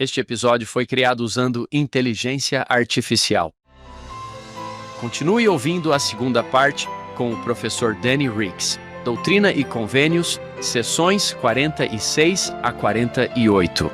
Este episódio foi criado usando inteligência artificial. Continue ouvindo a segunda parte com o professor Danny Riggs, Doutrina e Convênios, sessões 46 a 48.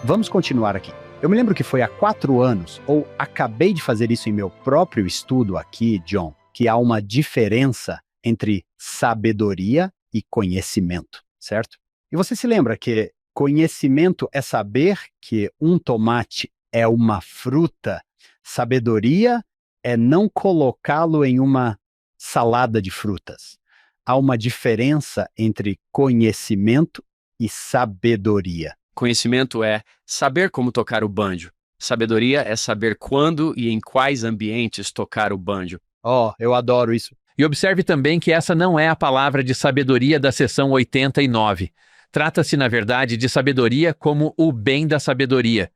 Vamos continuar aqui. Eu me lembro que foi há 4 anos, ou acabei de fazer isso em meu próprio estudo aqui, John, que há uma diferença entre sabedoria e conhecimento, certo? E você se lembra que conhecimento é saber que um tomate é uma fruta, sabedoria é não colocá-lo em uma salada de frutas. Há uma diferença entre conhecimento e sabedoria. Conhecimento é saber como tocar o banjo. Sabedoria é saber quando e em quais ambientes tocar o banjo. Oh, eu adoro isso. E observe também que essa não é a palavra de sabedoria da seção 89. Trata-se, na verdade, de sabedoria como o bem da sabedoria.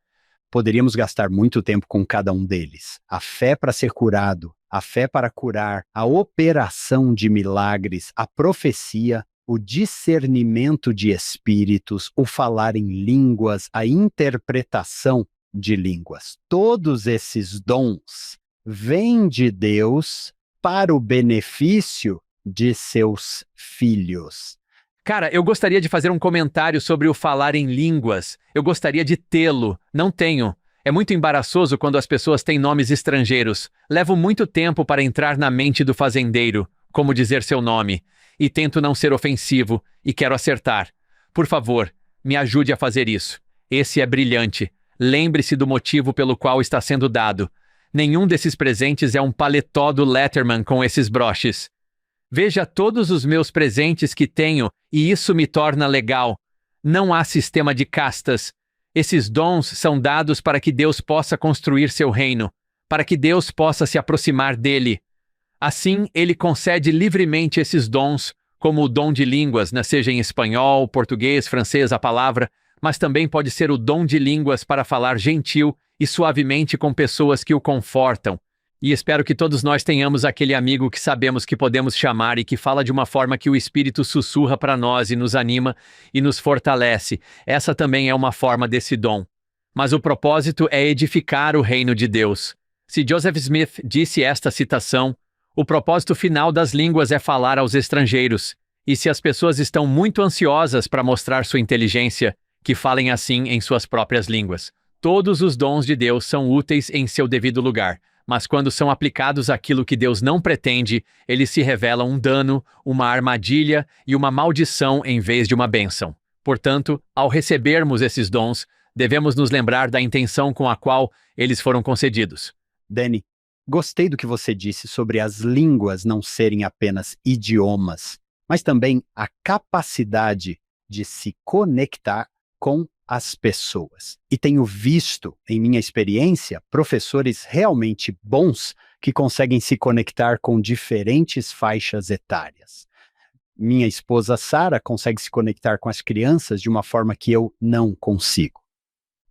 Poderíamos gastar muito tempo com cada um deles. A fé para ser curado, a fé para curar, a operação de milagres, a profecia, o discernimento de espíritos, o falar em línguas, a interpretação de línguas. Todos esses dons vêm de Deus para o benefício de seus filhos. Cara, eu gostaria de fazer um comentário sobre o falar em línguas. Eu gostaria de tê-lo. Não tenho. É muito embaraçoso quando as pessoas têm nomes estrangeiros. Levo muito tempo para entrar na mente do fazendeiro, como dizer seu nome. E tento não ser ofensivo, e quero acertar. Por favor, me ajude a fazer isso. Esse é brilhante. Lembre-se do motivo pelo qual está sendo dado. Nenhum desses presentes é um paletó do Letterman com esses broches. Veja todos os meus presentes que tenho, e isso me torna legal. Não há sistema de castas. Esses dons são dados para que Deus possa construir seu reino, para que Deus possa se aproximar dele. Assim, ele concede livremente esses dons, como o dom de línguas, seja em espanhol, português, francês, a palavra, mas também pode ser o dom de línguas para falar gentil e suavemente com pessoas que o confortam. E espero que todos nós tenhamos aquele amigo que sabemos que podemos chamar e que fala de uma forma que o Espírito sussurra para nós e nos anima e nos fortalece. Essa também é uma forma desse dom. Mas o propósito é edificar o reino de Deus. Se Joseph Smith disse esta citação, o propósito final das línguas é falar aos estrangeiros. E se as pessoas estão muito ansiosas para mostrar sua inteligência, que falem assim em suas próprias línguas. Todos os dons de Deus são úteis em seu devido lugar, mas quando são aplicados àquilo que Deus não pretende, eles se revelam um dano, uma armadilha e uma maldição em vez de uma bênção. Portanto, ao recebermos esses dons, devemos nos lembrar da intenção com a qual eles foram concedidos. Danny, gostei do que você disse sobre as línguas não serem apenas idiomas, mas também a capacidade de se conectar com as pessoas. E tenho visto, em minha experiência, professores realmente bons que conseguem se conectar com diferentes faixas etárias. Minha esposa Sara consegue se conectar com as crianças de uma forma que eu não consigo.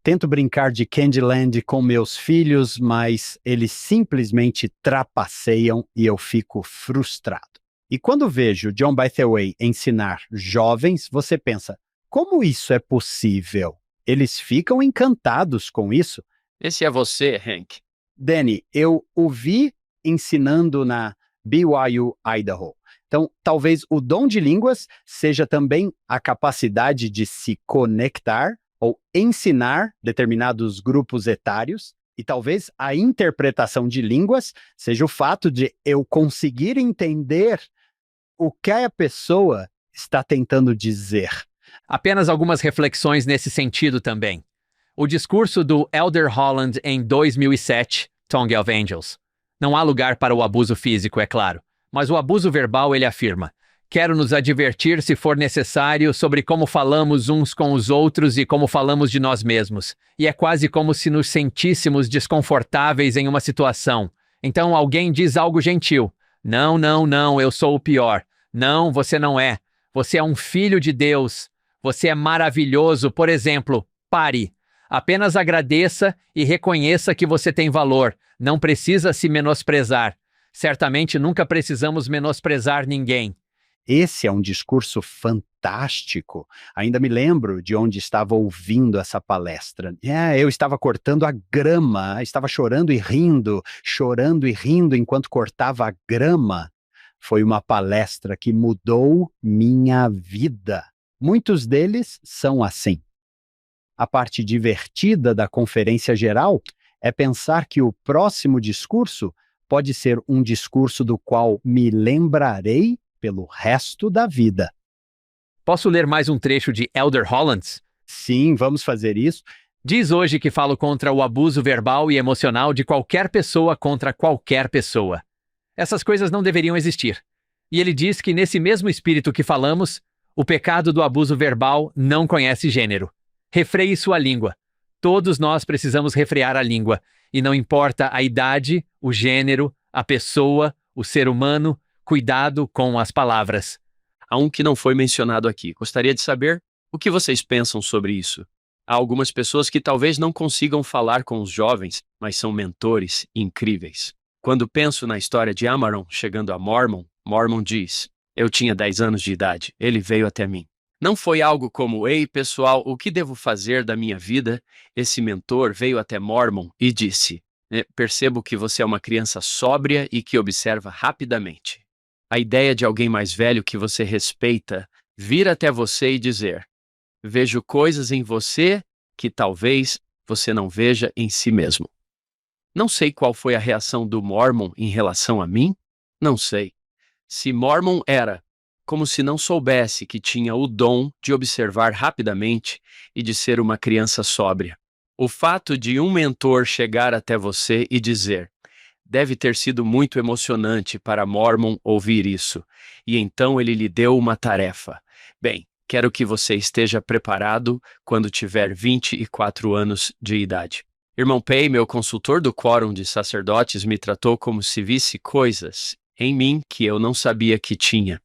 Tento brincar de Candyland com meus filhos, mas eles simplesmente trapaceiam e eu fico frustrado. E quando vejo John Bytheway ensinar jovens, você pensa, como isso é possível? Eles ficam encantados com isso. Esse é você, Hank. Danny, eu o vi ensinando na BYU, Idaho. Então, talvez o dom de línguas seja também a capacidade de se conectar ou ensinar determinados grupos etários. E talvez a interpretação de línguas seja o fato de eu conseguir entender o que a pessoa está tentando dizer. Apenas algumas reflexões nesse sentido também. O discurso do Elder Holland em 2007, Tongue of Angels. Não há lugar para o abuso físico, é claro, mas o abuso verbal ele afirma. Quero nos advertir, se for necessário, sobre como falamos uns com os outros e como falamos de nós mesmos. E é quase como se nos sentíssemos desconfortáveis em uma situação. Então alguém diz algo gentil. Não, não, não, eu sou o pior. Não, você não é. Você é um filho de Deus. Você é maravilhoso. Por exemplo, pare. Apenas agradeça e reconheça que você tem valor. Não precisa se menosprezar. Certamente nunca precisamos menosprezar ninguém. Esse é um discurso fantástico. Ainda me lembro de onde estava ouvindo essa palestra. Eu estava cortando a grama, estava chorando e rindo enquanto cortava a grama. Foi uma palestra que mudou minha vida. Muitos deles são assim. A parte divertida da conferência geral é pensar que o próximo discurso pode ser um discurso do qual me lembrarei pelo resto da vida. Posso ler mais um trecho de Elder Hollands? Sim, vamos fazer isso. Diz hoje que falo contra o abuso verbal e emocional de qualquer pessoa contra qualquer pessoa. Essas coisas não deveriam existir. E ele diz que nesse mesmo espírito que falamos, o pecado do abuso verbal não conhece gênero. Refreie sua língua. Todos nós precisamos refrear a língua. E não importa a idade, o gênero, a pessoa, o ser humano, cuidado com as palavras. Há um que não foi mencionado aqui. Gostaria de saber o que vocês pensam sobre isso. Há algumas pessoas que talvez não consigam falar com os jovens, mas são mentores incríveis. Quando penso na história de Amaron chegando a Mormon, Mormon diz: eu tinha 10 anos de idade, ele veio até mim. Não foi algo como: ei, pessoal, o que devo fazer da minha vida? Esse mentor veio até Mormon e disse: percebo que você é uma criança sóbria e que observa rapidamente. A ideia de alguém mais velho que você respeita vir até você e dizer: vejo coisas em você que talvez você não veja em si mesmo. Não sei qual foi a reação do Mormon em relação a mim. Não sei. Se Mormon era como se não soubesse que tinha o dom de observar rapidamente e de ser uma criança sóbria. O fato de um mentor chegar até você e dizer: deve ter sido muito emocionante para Mormon ouvir isso, e então ele lhe deu uma tarefa. Bem, quero que você esteja preparado quando tiver 24 anos de idade. Irmão Pei, meu consultor do Quórum de Sacerdotes, me tratou como se visse coisas em mim que eu não sabia que tinha.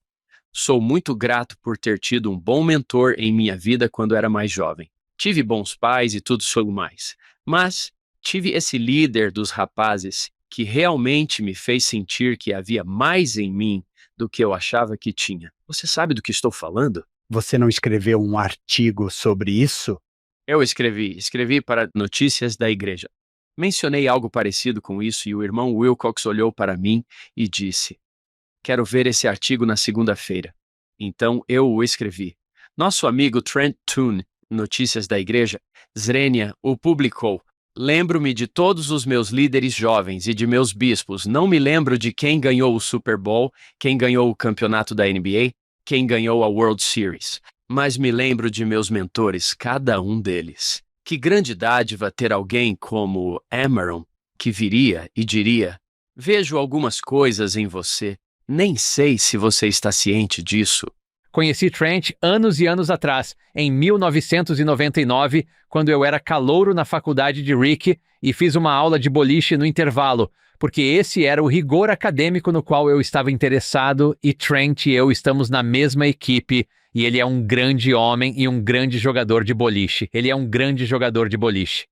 Sou muito grato por ter tido um bom mentor em minha vida quando era mais jovem. Tive bons pais e tudo sobre mais, mas tive esse líder dos rapazes que realmente me fez sentir que havia mais em mim do que eu achava que tinha. Você sabe do que estou falando? Você não escreveu um artigo sobre isso? Eu escrevi para Notícias da Igreja. Mencionei algo parecido com isso e o irmão Wilcox olhou para mim e disse: quero ver esse artigo na segunda-feira. Então eu o escrevi. Nosso amigo Trent Toone, Notícias da Igreja, Zrenia, o publicou. Lembro-me de todos os meus líderes jovens e de meus bispos. Não me lembro de quem ganhou o Super Bowl, quem ganhou o campeonato da NBA, quem ganhou a World Series. Mas me lembro de meus mentores, cada um deles. Que grande dádiva ter alguém como Amaron, que viria e diria: vejo algumas coisas em você. Nem sei se você está ciente disso. Conheci Trent anos e anos atrás, em 1999, quando eu era calouro na faculdade de Rick e fiz uma aula de boliche no intervalo, porque esse era o rigor acadêmico no qual eu estava interessado e Trent e eu estamos na mesma equipe e ele é um grande homem e um grande jogador de boliche. Ele é um grande jogador de boliche.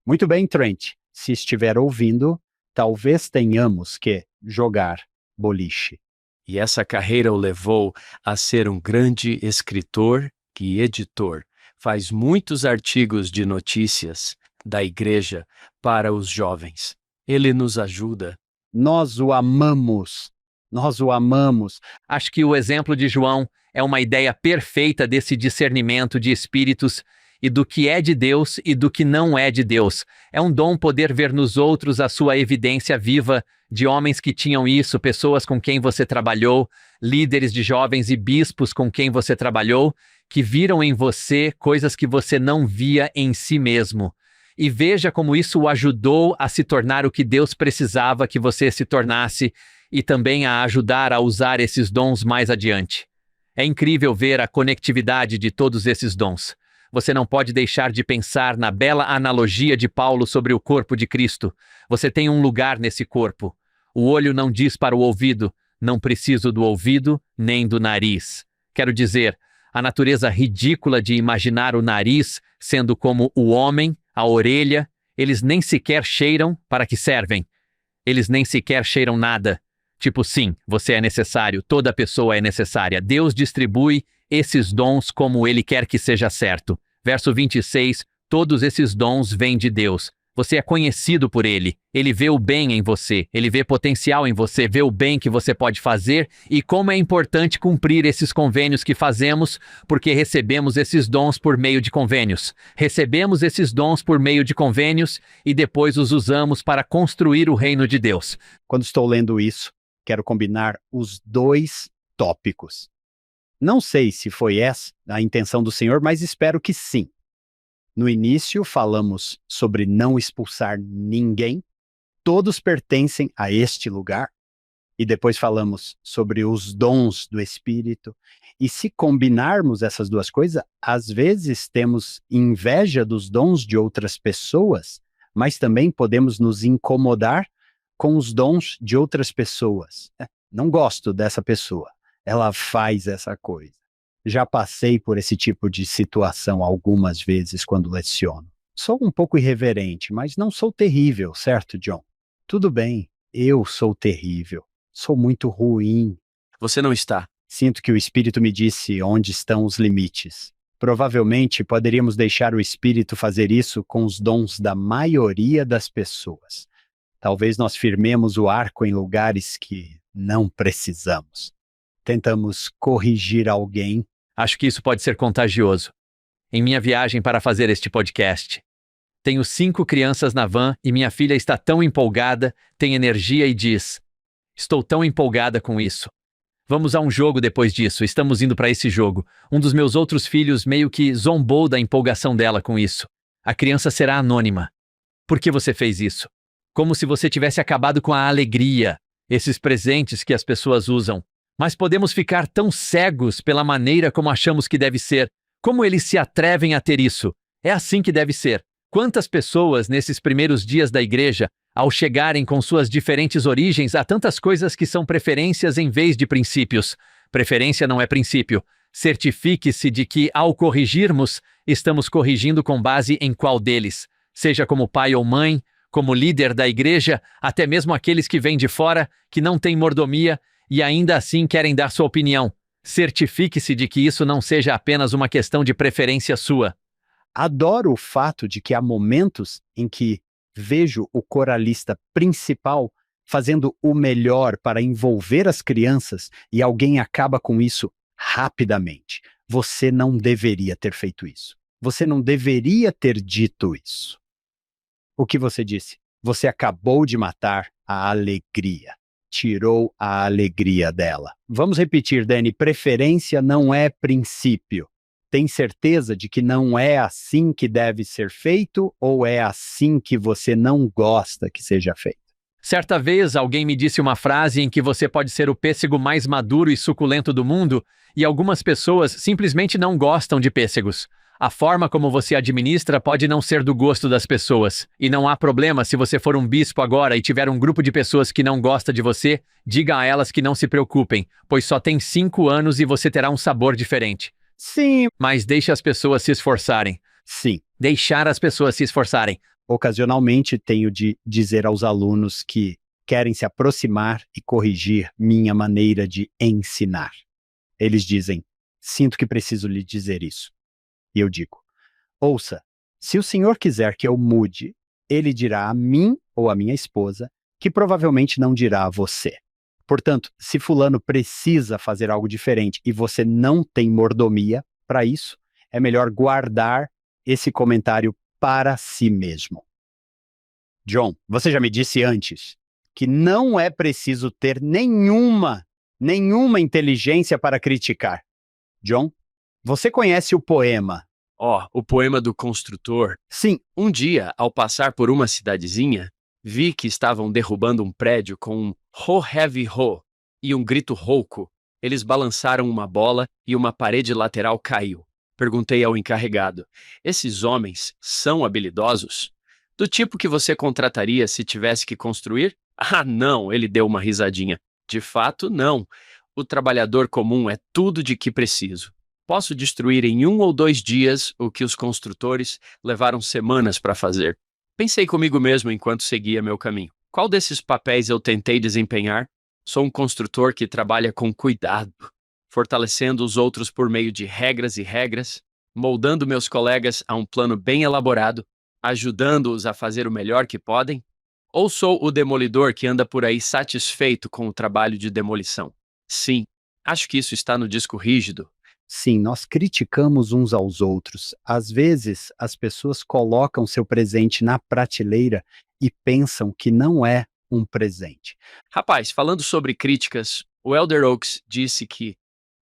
Muito bem, Trent. Se estiver ouvindo, talvez tenhamos que jogar boliche. E essa carreira o levou a ser um grande escritor e editor. Faz muitos artigos de notícias da igreja para os jovens. Ele nos ajuda. Nós o amamos. Nós o amamos. Acho que o exemplo de João é uma ideia perfeita desse discernimento de espíritos e do que é de Deus e do que não é de Deus. É um dom poder ver nos outros a sua evidência viva de homens que tinham isso, pessoas com quem você trabalhou, líderes de jovens e bispos com quem você trabalhou, que viram em você coisas que você não via em si mesmo. E veja como isso o ajudou a se tornar o que Deus precisava que você se tornasse e também a ajudar a usar esses dons mais adiante. É incrível ver a conectividade de todos esses dons. Você não pode deixar de pensar na bela analogia de Paulo sobre o corpo de Cristo. Você tem um lugar nesse corpo. O olho não diz para o ouvido: não preciso do ouvido nem do nariz. Quero dizer, a natureza ridícula de imaginar o nariz sendo como o homem, a orelha, eles nem sequer cheiram para que servem. Eles nem sequer cheiram nada. Tipo, sim, você é necessário, toda pessoa é necessária. Deus distribui esses dons como Ele quer que seja certo. Verso 26, todos esses dons vêm de Deus. Você é conhecido por Ele. Ele vê o bem em você. Ele vê potencial em você, vê o bem que você pode fazer e como é importante cumprir esses convênios que fazemos, porque recebemos esses dons por meio de convênios. Recebemos esses dons por meio de convênios e depois os usamos para construir o reino de Deus. Quando estou lendo isso, quero combinar os dois tópicos. Não sei se foi essa a intenção do Senhor, mas espero que sim. No início, falamos sobre não expulsar ninguém, todos pertencem a este lugar. E depois falamos sobre os dons do Espírito. E se combinarmos essas duas coisas, às vezes temos inveja dos dons de outras pessoas, mas também podemos nos incomodar com os dons de outras pessoas. Não gosto dessa pessoa, ela faz essa coisa. Já passei por esse tipo de situação algumas vezes quando leciono. Sou um pouco irreverente, mas não sou terrível, certo, John? Tudo bem, eu sou terrível. Sou muito ruim. Você não está. Sinto que o Espírito me disse onde estão os limites. Provavelmente poderíamos deixar o Espírito fazer isso com os dons da maioria das pessoas. Talvez nós firmemos o arco em lugares que não precisamos. Tentamos corrigir alguém. Acho que isso pode ser contagioso. Em minha viagem para fazer este podcast, tenho 5 crianças na van e minha filha está tão empolgada, tem energia e diz: estou tão empolgada com isso. Vamos a um jogo depois disso, estamos indo para esse jogo. Um dos meus outros filhos meio que zombou da empolgação dela com isso. A criança será anônima. Por que você fez isso? Como se você tivesse acabado com a alegria, esses presentes que as pessoas usam. Mas podemos ficar tão cegos pela maneira como achamos que deve ser. Como eles se atrevem a ter isso? É assim que deve ser. Quantas pessoas, nesses primeiros dias da igreja, ao chegarem com suas diferentes origens, há tantas coisas que são preferências em vez de princípios. Preferência não é princípio. Certifique-se de que, ao corrigirmos, estamos corrigindo com base em qual deles. Seja como pai ou mãe, como líder da igreja, até mesmo aqueles que vêm de fora, que não têm mordomia e ainda assim querem dar sua opinião. Certifique-se de que isso não seja apenas uma questão de preferência sua. Adoro o fato de que há momentos em que vejo o coralista principal fazendo o melhor para envolver as crianças e alguém acaba com isso rapidamente. Você não deveria ter feito isso. Você não deveria ter dito isso. O que você disse? Você acabou de matar a alegria. Tirou a alegria dela. Vamos repetir, Dani. Preferência não é princípio. Tem certeza de que não é assim que deve ser feito ou é assim que você não gosta que seja feito? Certa vez, alguém me disse uma frase em que você pode ser o pêssego mais maduro e suculento do mundo e algumas pessoas simplesmente não gostam de pêssegos. A forma como você administra pode não ser do gosto das pessoas. E não há problema se você for um bispo agora e tiver um grupo de pessoas que não gosta de você, diga a elas que não se preocupem, pois só tem 5 anos e você terá um sabor diferente. Sim. Mas deixe as pessoas se esforçarem. Sim. Deixar as pessoas se esforçarem. Ocasionalmente tenho de dizer aos alunos que querem se aproximar e corrigir minha maneira de ensinar. Eles dizem: sinto que preciso lhe dizer isso. E eu digo: ouça, se o senhor quiser que eu mude, ele dirá a mim ou a minha esposa, que provavelmente não dirá a você. Portanto, se fulano precisa fazer algo diferente e você não tem mordomia para isso, é melhor guardar esse comentário para si mesmo. John, você já me disse antes que não é preciso ter nenhuma inteligência para criticar. John, você conhece o poema? O poema do construtor. Sim. Um dia, ao passar por uma cidadezinha, vi que estavam derrubando um prédio com um ho heavy ho e um grito rouco. Eles balançaram uma bola e uma parede lateral caiu. Perguntei ao encarregado: esses homens são habilidosos? Do tipo que você contrataria se tivesse que construir? Ah, não, ele deu uma risadinha. De fato, não. O trabalhador comum é tudo de que preciso. Posso destruir em 1 ou 2 dias o que os construtores levaram semanas para fazer. Pensei comigo mesmo enquanto seguia meu caminho. Qual desses papéis eu tentei desempenhar? Sou um construtor que trabalha com cuidado, fortalecendo os outros por meio de regras e regras, moldando meus colegas a um plano bem elaborado, ajudando-os a fazer o melhor que podem? Ou sou o demolidor que anda por aí satisfeito com o trabalho de demolição? Sim, acho que isso está no disco rígido. Sim, nós criticamos uns aos outros. Às vezes, as pessoas colocam seu presente na prateleira e pensam que não é um presente. Rapaz, falando sobre críticas, o Elder Oaks disse que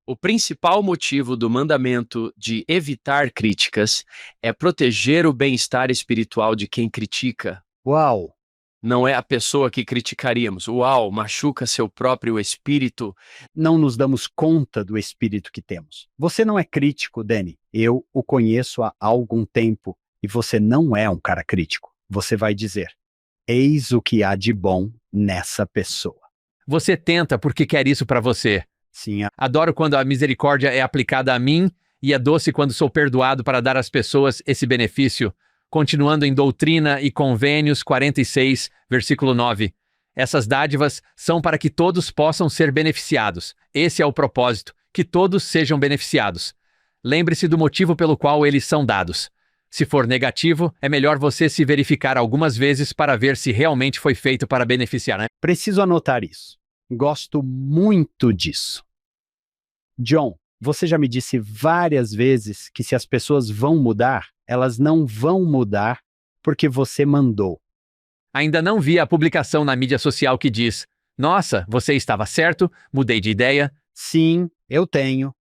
o principal motivo do mandamento de evitar críticas é proteger o bem-estar espiritual de quem critica. Uau! Não é a pessoa que criticaríamos. Uau, machuca seu próprio espírito. Não nos damos conta do espírito que temos. Você não é crítico, Danny. Eu o conheço há algum tempo e você não é um cara crítico. Você vai dizer: eis o que há de bom nessa pessoa. Você tenta porque quer isso para você. Sim, Adoro quando a misericórdia é aplicada a mim e é doce quando sou perdoado para dar às pessoas esse benefício. Continuando em Doutrina e Convênios 46, versículo 9. Essas dádivas são para que todos possam ser beneficiados. Esse é o propósito, que todos sejam beneficiados. Lembre-se do motivo pelo qual eles são dados. Se for negativo, é melhor você se verificar algumas vezes para ver se realmente foi feito para beneficiar, né? preciso anotar isso. Gosto muito disso. John, você já me disse várias vezes que se as pessoas vão mudar, elas não vão mudar porque você mandou. Ainda não vi a publicação na mídia social que diz: nossa, você estava certo, mudei de ideia. Sim, eu tenho.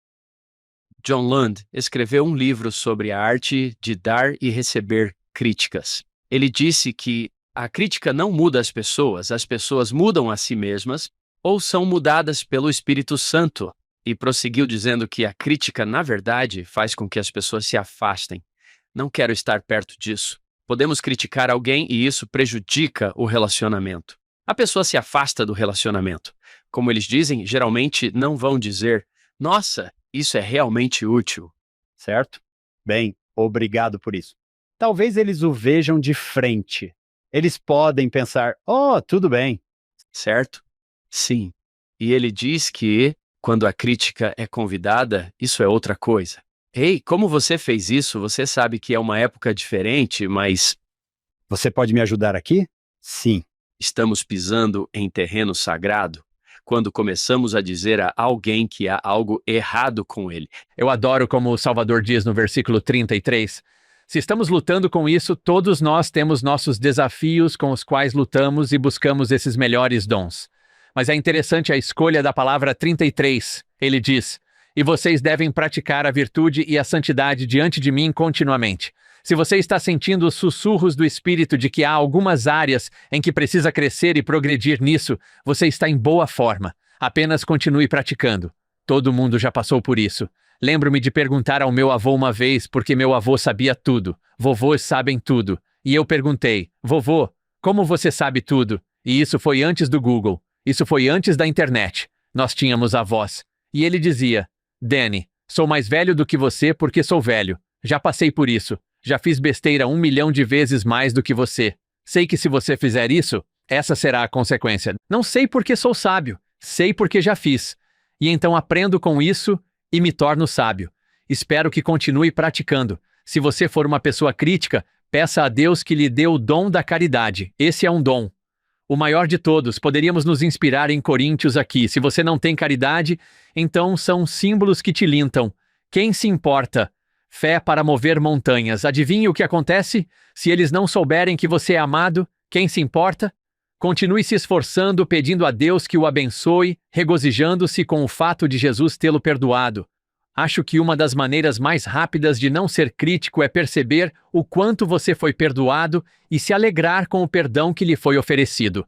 John Lund escreveu um livro sobre a arte de dar e receber críticas. Ele disse que a crítica não muda as pessoas mudam a si mesmas ou são mudadas pelo Espírito Santo. E prosseguiu dizendo que a crítica, na verdade, faz com que as pessoas se afastem. Não quero estar perto disso. Podemos criticar alguém e isso prejudica o relacionamento. A pessoa se afasta do relacionamento. Como eles dizem, geralmente não vão dizer: nossa, isso é realmente útil. Certo? Bem, obrigado por isso. Talvez eles o vejam de frente. Eles podem pensar: oh, tudo bem. Certo? Sim. E ele diz que, quando a crítica é convidada, isso é outra coisa. Ei, como você fez isso? Você sabe que é uma época diferente, mas Você pode me ajudar aqui? Sim. estamos pisando em terreno sagrado quando começamos a dizer a alguém que há algo errado com ele. Eu adoro como o Salvador diz no versículo 33. Se estamos lutando com isso, todos nós temos nossos desafios com os quais lutamos e buscamos esses melhores dons. Mas é interessante a escolha da palavra 33. Ele diz: e vocês devem praticar a virtude e a santidade diante de mim continuamente. Se você está sentindo os sussurros do Espírito de que há algumas áreas em que precisa crescer e progredir nisso, você está em boa forma. Apenas continue praticando. Todo mundo já passou por isso. Lembro-me de perguntar ao meu avô uma vez, porque meu avô sabia tudo. Vovôs sabem tudo. E eu perguntei: vovô, como você sabe tudo? E isso foi antes do Google. Isso foi antes da internet. Nós tínhamos avós. E ele dizia: Danny, sou mais velho do que você porque sou velho. Já passei por isso. Já fiz besteira 1 milhão de vezes mais do que você. Sei que se você fizer isso, essa será a consequência. Não sei porque sou sábio. Sei porque já fiz. E então aprendo com isso e me torno sábio. Espero que continue praticando. Se você for uma pessoa crítica, peça a Deus que lhe dê o dom da caridade. Esse é um dom. O maior de todos. Poderíamos nos inspirar em Coríntios aqui. Se você não tem caridade, então são símbolos que te lintam. Quem se importa? Fé para mover montanhas. Adivinhe o que acontece? Se eles não souberem que você é amado, quem se importa? Continue se esforçando, pedindo a Deus que o abençoe, regozijando-se com o fato de Jesus tê-lo perdoado. Acho que uma das maneiras mais rápidas de não ser crítico é perceber o quanto você foi perdoado e se alegrar com o perdão que lhe foi oferecido.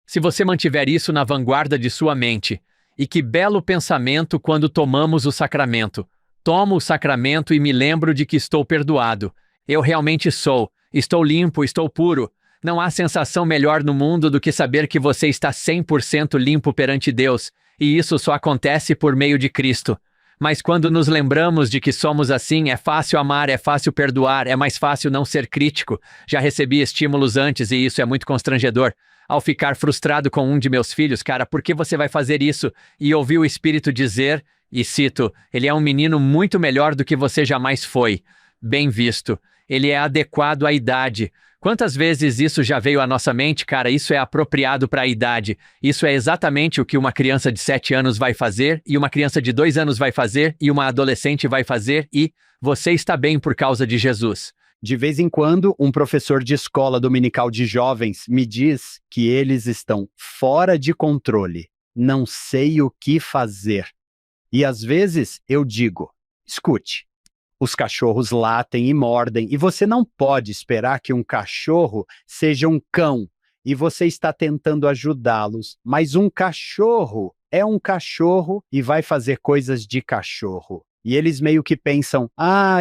Se você mantiver isso na vanguarda de sua mente, e que belo pensamento quando tomamos o sacramento. Tomo o sacramento e me lembro de que estou perdoado. Eu realmente sou. Estou limpo, estou puro. Não há sensação melhor no mundo do que saber que você está 100% limpo perante Deus, e isso só acontece por meio de Cristo. Mas quando nos lembramos de que somos assim, é fácil amar, é fácil perdoar, é mais fácil não ser crítico. Já recebi estímulos antes e isso é muito constrangedor. Ao ficar frustrado com um de meus filhos, cara, por que você vai fazer isso? E ouvi o Espírito dizer, e cito, ele é um menino muito melhor do que você jamais foi. Bem visto. Ele é adequado à idade. Quantas vezes isso já veio à nossa mente, cara? Isso é apropriado para a idade. Isso é exatamente o que uma criança de 7 anos vai fazer, e uma criança de 2 anos vai fazer, e uma adolescente vai fazer, e você está bem por causa de Jesus. De vez em quando, um professor de escola dominical de jovens me diz que eles estão fora de controle. Não sei o que fazer. E às vezes eu digo, escute. Os cachorros latem e mordem, e você não pode esperar que um cachorro seja um cão, e você está tentando ajudá-los, mas um cachorro é um cachorro e vai fazer coisas de cachorro. E eles meio que pensam,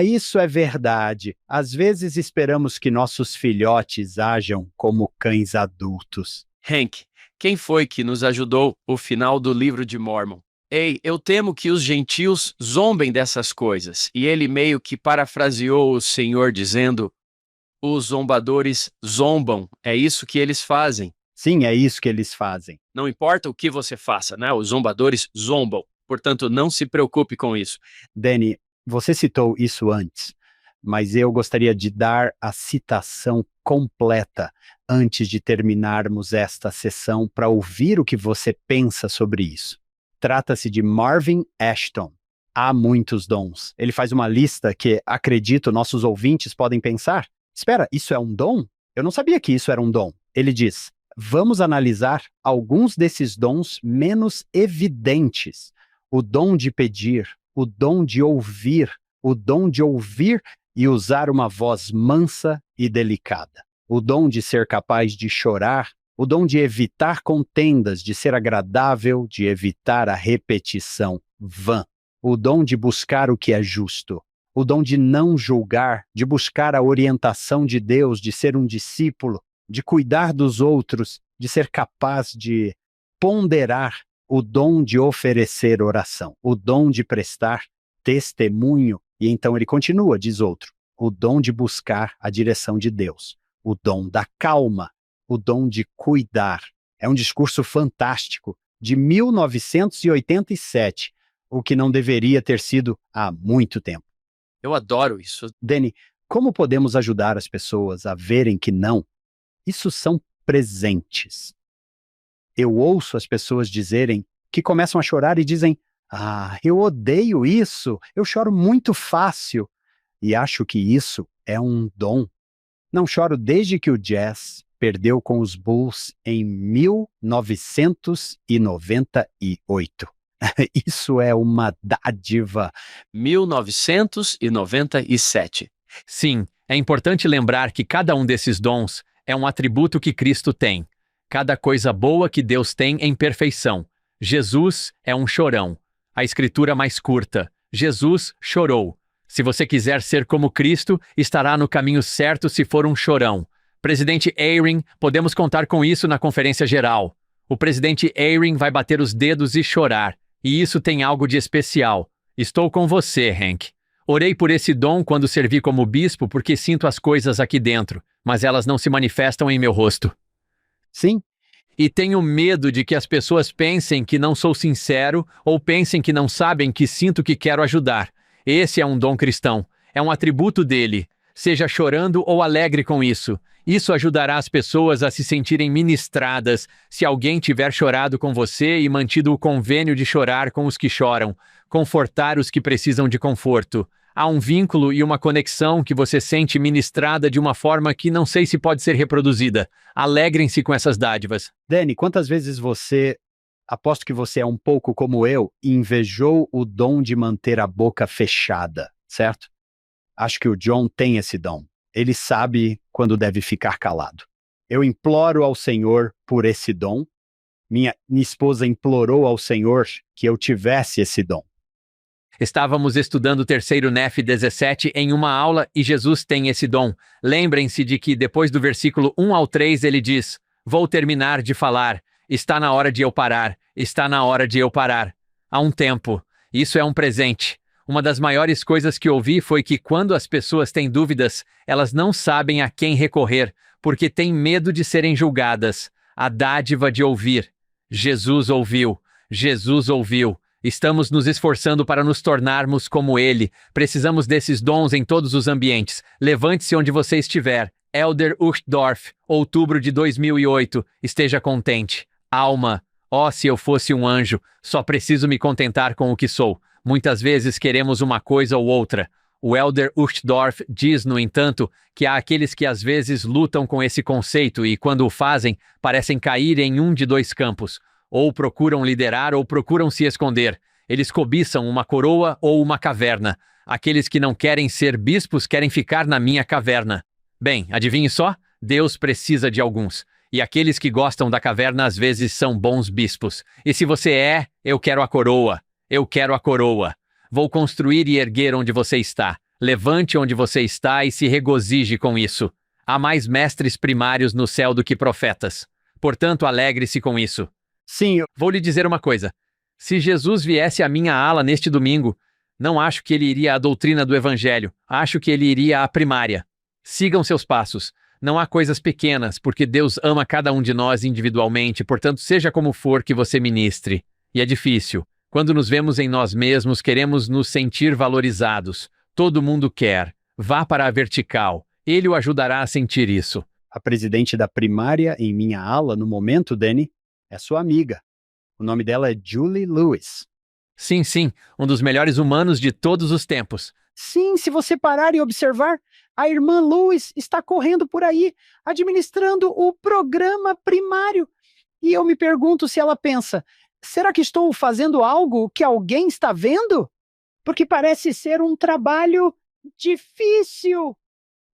isso é verdade. Às vezes esperamos que nossos filhotes ajam como cães adultos. Hank, quem foi que nos ajudou o final do livro de Mórmon? Ei, eu temo que os gentios zombem dessas coisas. E ele meio que parafraseou o Senhor dizendo, os zombadores zombam, é isso que eles fazem. Sim, é isso que eles fazem. Não importa o que você faça, né? Os zombadores zombam. Portanto, não se preocupe com isso. Danny, você citou isso antes, mas eu gostaria de dar a citação completa antes de terminarmos esta sessão para ouvir o que você pensa sobre isso. Trata-se de Marvin Ashton. Há muitos dons. Ele faz uma lista que, acredito, nossos ouvintes podem pensar. Espera, isso é um dom? Eu não sabia que isso era um dom. Ele diz, vamos analisar alguns desses dons menos evidentes. O dom de pedir, o dom de ouvir e usar uma voz mansa e delicada. O dom de ser capaz de chorar, o dom de evitar contendas, de ser agradável, de evitar a repetição vã. O dom de buscar o que é justo. O dom de não julgar, de buscar a orientação de Deus, de ser um discípulo, de cuidar dos outros, de ser capaz de ponderar. O dom de oferecer oração. O dom de prestar testemunho. E então ele continua, diz outro. O dom de buscar a direção de Deus. O dom da calma. O dom de cuidar. É um discurso fantástico, de 1987, o que não deveria ter sido há muito tempo. Eu adoro isso. Danny, como podemos ajudar as pessoas a verem que não? Isso são presentes. Eu ouço as pessoas dizerem que começam a chorar e dizem, eu odeio isso, eu choro muito fácil. E acho que isso é um dom. Não choro desde que o Jazz perdeu com os Bulls em 1998. Isso é uma dádiva. 1997. Sim, é importante lembrar que cada um desses dons é um atributo que Cristo tem. Cada coisa boa que Deus tem em perfeição. Jesus é um chorão. A escritura mais curta. Jesus chorou. Se você quiser ser como Cristo, estará no caminho certo se for um chorão. Presidente Eyring, podemos contar com isso na conferência geral. O presidente Eyring vai bater os dedos e chorar. E isso tem algo de especial. Estou com você, Hank. Orei por esse dom quando servi como bispo porque sinto as coisas aqui dentro, mas elas não se manifestam em meu rosto. Sim. E tenho medo de que as pessoas pensem que não sou sincero ou pensem que não sabem que sinto que quero ajudar. Esse é um dom cristão. É um atributo dele. Seja chorando ou alegre com isso. Isso ajudará as pessoas a se sentirem ministradas se alguém tiver chorado com você e mantido o convênio de chorar com os que choram, confortar os que precisam de conforto. Há um vínculo e uma conexão que você sente ministrada de uma forma que não sei se pode ser reproduzida. Alegrem-se com essas dádivas. Danny, quantas vezes você, aposto que você é um pouco como eu, invejou o dom de manter a boca fechada, certo? Acho que o John tem esse dom. Ele sabe quando deve ficar calado. Eu imploro ao Senhor por esse dom. Minha esposa implorou ao Senhor que eu tivesse esse dom. Estávamos estudando o terceiro Nef 17 em uma aula e Jesus tem esse dom. Lembrem-se de que depois do versículo 1 ao 3 ele diz, vou terminar de falar, está na hora de eu parar, está na hora de eu parar. Há um tempo, Isso é um presente. Uma das maiores coisas que ouvi foi que quando as pessoas têm dúvidas, elas não sabem a quem recorrer, porque têm medo de serem julgadas. A dádiva de ouvir. Jesus ouviu. Jesus ouviu. Estamos nos esforçando para nos tornarmos como Ele. Precisamos desses dons em todos os ambientes. Levante-se onde você estiver. Elder Uchtdorf, outubro de 2008. Esteja contente. Alma. Oh, se eu fosse um anjo, só preciso me contentar com o que sou. Muitas vezes queremos uma coisa ou outra. O Elder Uchtdorf diz, no entanto, que há aqueles que às vezes lutam com esse conceito e, quando o fazem, parecem cair em um de dois campos. Ou procuram liderar ou procuram se esconder. Eles cobiçam uma coroa ou uma caverna. Aqueles que não querem ser bispos querem ficar na minha caverna. Bem, adivinhe só? Deus precisa de alguns. E aqueles que gostam da caverna às vezes são bons bispos. E se você é, eu quero a coroa. Eu quero a coroa. Vou construir e erguer onde você está. Levante onde você está e se regozije com isso. Há mais mestres primários no céu do que profetas. Portanto, alegre-se com isso. Sim, Vou lhe dizer uma coisa. Se Jesus viesse à minha ala neste domingo, não acho que ele iria à doutrina do Evangelho. Acho que ele iria à primária. Sigam seus passos. Não há coisas pequenas, porque Deus ama cada um de nós individualmente, portanto, seja como for que você ministre. E é difícil. Quando nos vemos em nós mesmos, queremos nos sentir valorizados. Todo mundo quer. Vá para a vertical. Ele o ajudará a sentir isso. a presidente da primária em minha ala no momento, Danny, é sua amiga. O nome dela é Julie Lewis. Sim, sim, um dos melhores humanos de todos os tempos. Sim, se você parar e observar, a irmã Lewis está correndo por aí, administrando o programa primário. E eu me pergunto se ela pensa, será que estou fazendo algo que alguém está vendo? Porque parece ser um trabalho difícil.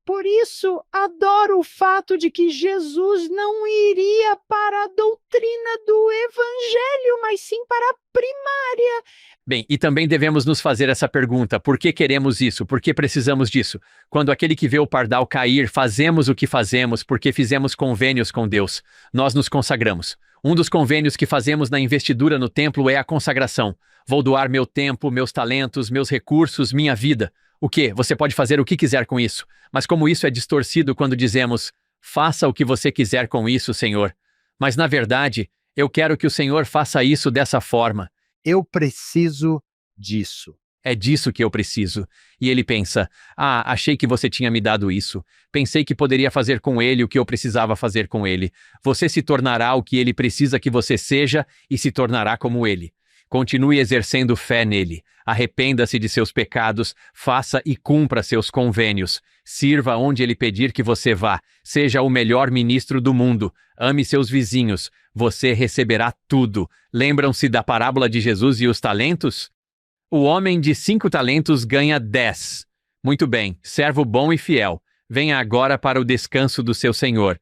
Por isso, adoro o fato de que Jesus não iria para a doutrina do Evangelho, mas sim para a primária. Bem, e também devemos nos fazer essa pergunta, por que queremos isso? Por que precisamos disso? Quando aquele que vê o pardal cair, fazemos o que fazemos porque fizemos convênios com Deus. Nós nos consagramos. Um dos convênios que fazemos na investidura no templo é a consagração. Vou doar meu tempo, meus talentos, meus recursos, minha vida. O quê? Você pode fazer o que quiser com isso. Mas como isso é distorcido quando dizemos, faça o que você quiser com isso, Senhor. Mas na verdade, eu quero que o Senhor faça isso dessa forma. Eu preciso disso. É disso que eu preciso. E ele pensa, achei que você tinha me dado isso. Pensei que poderia fazer com ele o que eu precisava fazer com ele. Você se tornará o que ele precisa que você seja e se tornará como ele. Continue exercendo fé nele. Arrependa-se de seus pecados, faça e cumpra seus convênios. Sirva onde ele pedir que você vá. Seja o melhor ministro do mundo. Ame seus vizinhos. Você receberá tudo. Lembram-se da parábola de Jesus e os talentos? O homem de 5 talentos ganha 10. Muito bem, servo bom e fiel. Venha agora para o descanso do seu Senhor.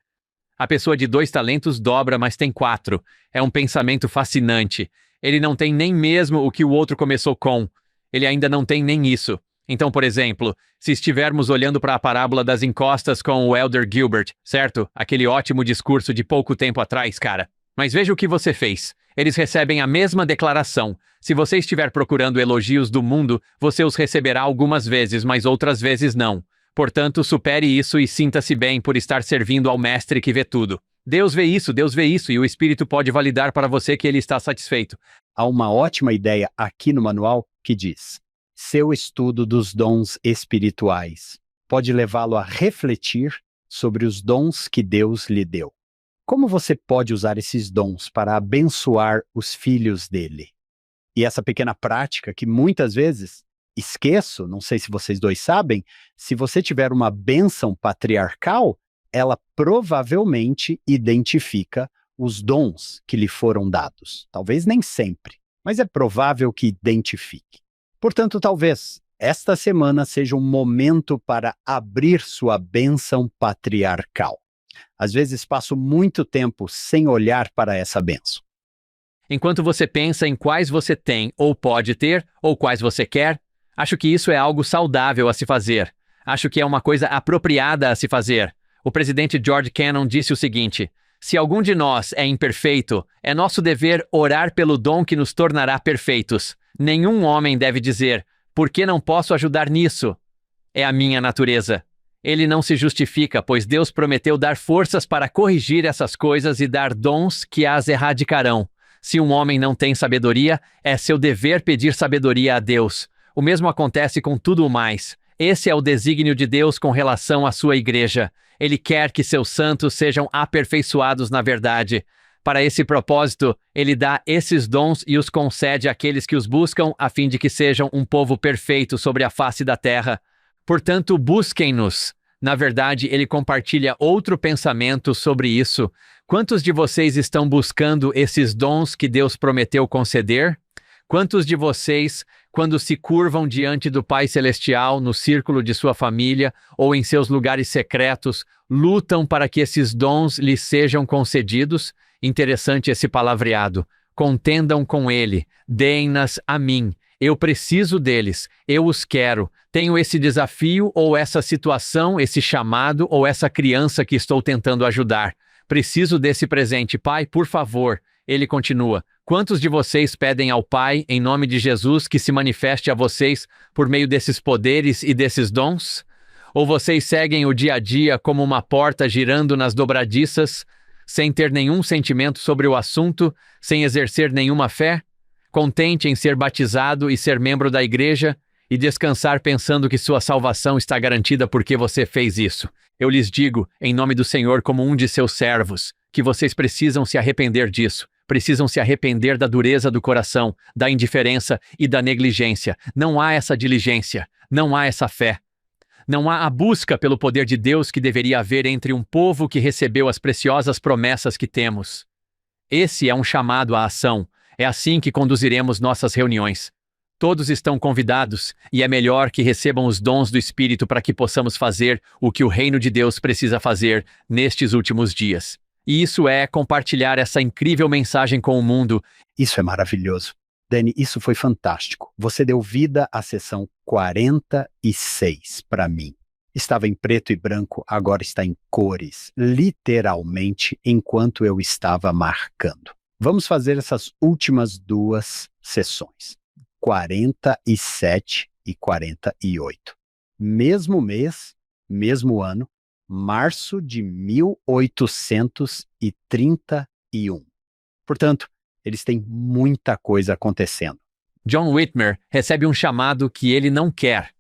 A pessoa de 2 talentos dobra, mas tem 4. É um pensamento fascinante. Ele não tem nem mesmo o que o outro começou com. Ele ainda não tem nem isso. Então, por exemplo, se estivermos olhando para a parábola das encostas com o Elder Gilbert, certo? Aquele ótimo discurso de pouco tempo atrás, cara. Mas veja o que você fez. Eles recebem a mesma declaração. Se você estiver procurando elogios do mundo, você os receberá algumas vezes, mas outras vezes não. Portanto, supere isso e sinta-se bem por estar servindo ao Mestre que vê tudo. Deus vê isso, e o Espírito pode validar para você que ele está satisfeito. Há uma ótima ideia aqui no manual que diz: seu estudo dos dons espirituais pode levá-lo a refletir sobre os dons que Deus lhe deu. Como você pode usar esses dons para abençoar os filhos dele? E essa pequena prática que muitas vezes esqueço, não sei se vocês dois sabem, se você tiver uma bênção patriarcal, ela provavelmente identifica os dons que lhe foram dados. Talvez nem sempre, mas é provável que identifique. Portanto, talvez esta semana seja um momento para abrir sua bênção patriarcal. Às vezes passo muito tempo sem olhar para essa bênção. Enquanto você pensa em quais você tem ou pode ter, ou quais você quer, acho que isso é algo saudável a se fazer. Acho que é uma coisa apropriada a se fazer. O presidente George Kennan disse o seguinte: se algum de nós é imperfeito, é nosso dever orar pelo dom que nos tornará perfeitos. Nenhum homem deve dizer, por que não posso ajudar nisso? É a minha natureza. Ele não se justifica, pois Deus prometeu dar forças para corrigir essas coisas e dar dons que as erradicarão. Se um homem não tem sabedoria, é seu dever pedir sabedoria a Deus. O mesmo acontece com tudo o mais. Esse é o desígnio de Deus com relação à sua igreja. Ele quer que seus santos sejam aperfeiçoados na verdade. Para esse propósito, ele dá esses dons e os concede àqueles que os buscam, a fim de que sejam um povo perfeito sobre a face da terra. Portanto, busquem-nos. Na verdade, ele compartilha outro pensamento sobre isso. Quantos de vocês estão buscando esses dons que Deus prometeu conceder? Quantos de vocês, quando se curvam diante do Pai Celestial, no círculo de sua família ou em seus lugares secretos, lutam para que esses dons lhes sejam concedidos? Interessante esse palavreado. Contendam com ele, deem-nas a mim. Eu preciso deles, eu os quero. Tenho esse desafio ou essa situação, esse chamado ou essa criança que estou tentando ajudar. Preciso desse presente, Pai, por favor. Ele continua. Quantos de vocês pedem ao Pai, em nome de Jesus, que se manifeste a vocês por meio desses poderes e desses dons? Ou vocês seguem o dia a dia como uma porta girando nas dobradiças, sem ter nenhum sentimento sobre o assunto, sem exercer nenhuma fé? Contente em ser batizado e ser membro da igreja e descansar pensando que sua salvação está garantida porque você fez isso. Eu lhes digo, em nome do Senhor, como um de seus servos, que vocês precisam se arrepender disso. Precisam se arrepender da dureza do coração, da indiferença e da negligência. Não há essa diligência, não há essa fé. Não há a busca pelo poder de Deus que deveria haver entre um povo que recebeu as preciosas promessas que temos. Esse é um chamado à ação. É assim que conduziremos nossas reuniões. Todos estão convidados, e é melhor que recebam os dons do Espírito para que possamos fazer o que o reino de Deus precisa fazer nestes últimos dias. E isso é compartilhar essa incrível mensagem com o mundo. Isso é maravilhoso. Dani, isso foi fantástico. Você deu vida à sessão 46 para mim. Estava em preto e branco, agora está em cores, literalmente, enquanto eu estava marcando. Vamos fazer essas últimas duas sessões, 47 e 48. Mesmo mês, mesmo ano, março de 1831. Portanto, eles têm muita coisa acontecendo. John Whitmer recebe um chamado que ele não quer.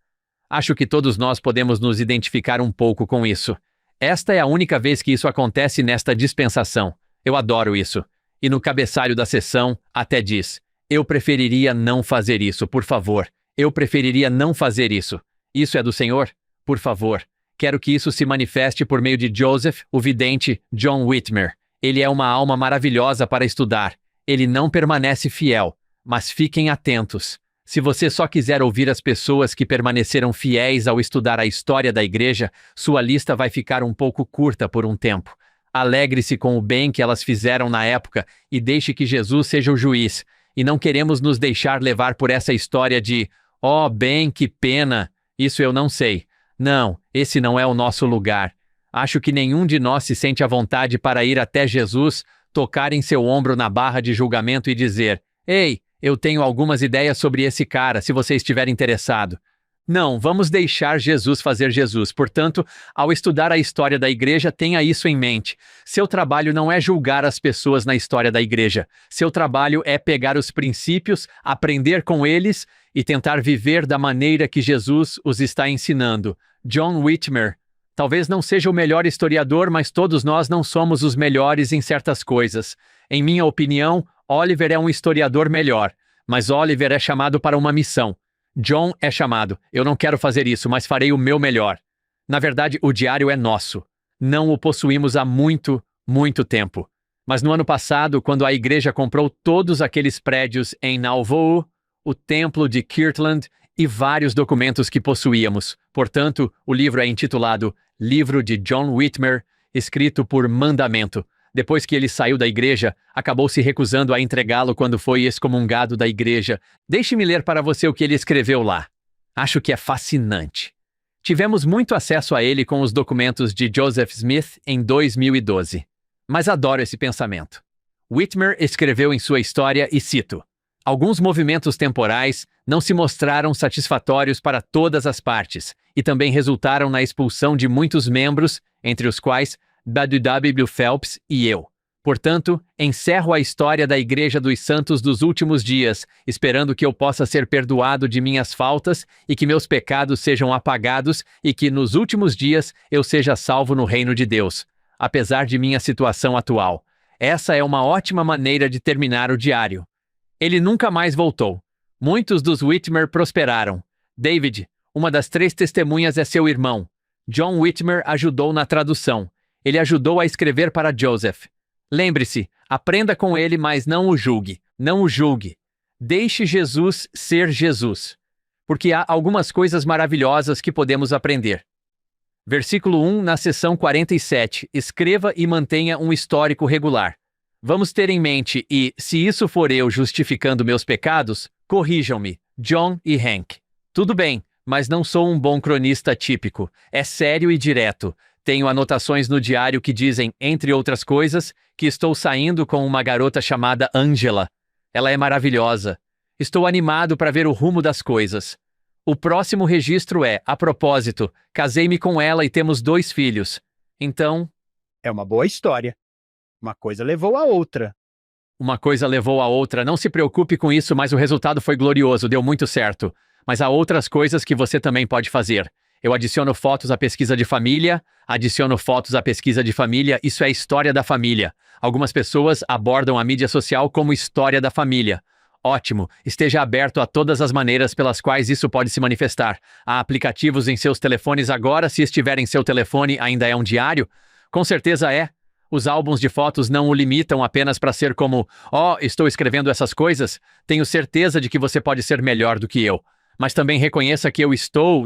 Acho que todos nós podemos nos identificar um pouco com isso. Esta é a única vez que isso acontece nesta dispensação. Eu adoro isso. E no cabeçalho da sessão, até diz, eu preferiria não fazer isso, por favor. Eu preferiria não fazer isso. Isso é do Senhor? Por favor. Quero que isso se manifeste por meio de Joseph, o vidente John Whitmer. Ele é uma alma maravilhosa para estudar. Ele não permanece fiel, mas fiquem atentos. Se você só quiser ouvir as pessoas que permaneceram fiéis ao estudar a história da igreja, sua lista vai ficar um pouco curta por um tempo. Alegre-se com o bem que elas fizeram na época e deixe que Jesus seja o juiz. E não queremos nos deixar levar por essa história de "Oh, bem, que pena, isso eu não sei". Não, esse não é o nosso lugar. Acho que nenhum de nós se sente à vontade para ir até Jesus, tocar em seu ombro na barra de julgamento e dizer "Ei, eu tenho algumas ideias sobre esse cara, se você estiver interessado". Não, vamos deixar Jesus fazer Jesus. Portanto, ao estudar a história da igreja, tenha isso em mente. Seu trabalho não é julgar as pessoas na história da igreja. Seu trabalho é pegar os princípios, aprender com eles e tentar viver da maneira que Jesus os está ensinando. John Whitmer talvez não seja o melhor historiador, mas todos nós não somos os melhores em certas coisas. Em minha opinião, Oliver é um historiador melhor, mas Oliver é chamado para uma missão. John é chamado. Eu não quero fazer isso, mas farei o meu melhor. Na verdade, o diário é nosso. Não o possuímos há muito, muito tempo. Mas no ano passado, quando a igreja comprou todos aqueles prédios em Nauvoo, o templo de Kirtland e vários documentos que possuíamos. Portanto, o livro é intitulado Livro de John Whitmer, escrito por mandamento. Depois que ele saiu da igreja, acabou se recusando a entregá-lo quando foi excomungado da igreja. Deixe-me ler para você o que ele escreveu lá. Acho que é fascinante. Tivemos muito acesso a ele com os documentos de Joseph Smith em 2012. Mas adoro esse pensamento. Whitmer escreveu em sua história, e cito, Alguns movimentos temporais não se mostraram satisfatórios para todas as partes e também resultaram na expulsão de muitos membros, entre os quais W. Phelps e eu. Portanto, encerro a história da Igreja dos Santos dos Últimos Dias, esperando que eu possa ser perdoado de minhas faltas e que meus pecados sejam apagados e que nos últimos dias eu seja salvo no reino de Deus, apesar de minha situação atual. Essa é uma ótima maneira de terminar o diário. Ele nunca mais voltou. Muitos dos Whitmer prosperaram. David, uma das 3 testemunhas, é seu irmão. John Whitmer ajudou na tradução. Ele ajudou a escrever para Joseph. Lembre-se, aprenda com ele, mas não o julgue. Não o julgue. Deixe Jesus ser Jesus. Porque há algumas coisas maravilhosas que podemos aprender. Versículo 1, na seção 47. Escreva e mantenha um histórico regular. Vamos ter em mente e, se isso for eu justificando meus pecados, corrijam-me, John e Hank. Tudo bem, mas não sou um bom cronista típico. É sério e direto. Tenho anotações no diário que dizem, entre outras coisas, que estou saindo com uma garota chamada Angela. Ela é maravilhosa. Estou animado para ver o rumo das coisas. O próximo registro é, a propósito, casei-me com ela e temos 2 filhos. Então... É uma boa história. Uma coisa levou a outra. Uma coisa levou a outra. Não se preocupe com isso, mas o resultado foi glorioso, deu muito certo. Mas há outras coisas que você também pode fazer. Eu adiciono fotos à pesquisa de família, isso é história da família. Algumas pessoas abordam a mídia social como história da família. Ótimo, esteja aberto a todas as maneiras pelas quais isso pode se manifestar. Há aplicativos em seus telefones agora, se estiver em seu telefone ainda é um diário? Com certeza é. Os álbuns de fotos não o limitam apenas para ser como, estou escrevendo essas coisas. Tenho certeza de que você pode ser melhor do que eu. Mas também reconheça que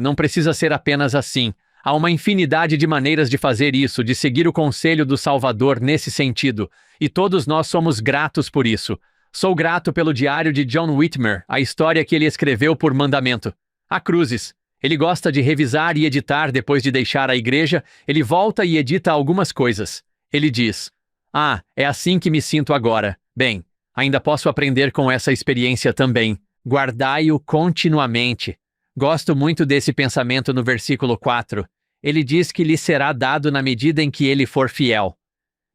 não precisa ser apenas assim. Há uma infinidade de maneiras de fazer isso, de seguir o conselho do Salvador nesse sentido. E todos nós somos gratos por isso. Sou grato pelo diário de John Whitmer, a história que ele escreveu por mandamento. Há cruzes. Ele gosta de revisar e editar depois de deixar a igreja, ele volta e edita algumas coisas. Ele diz, é assim que me sinto agora. Bem, ainda posso aprender com essa experiência também. Guardai-o continuamente. Gosto muito desse pensamento no versículo 4. Ele diz que lhe será dado na medida em que ele for fiel.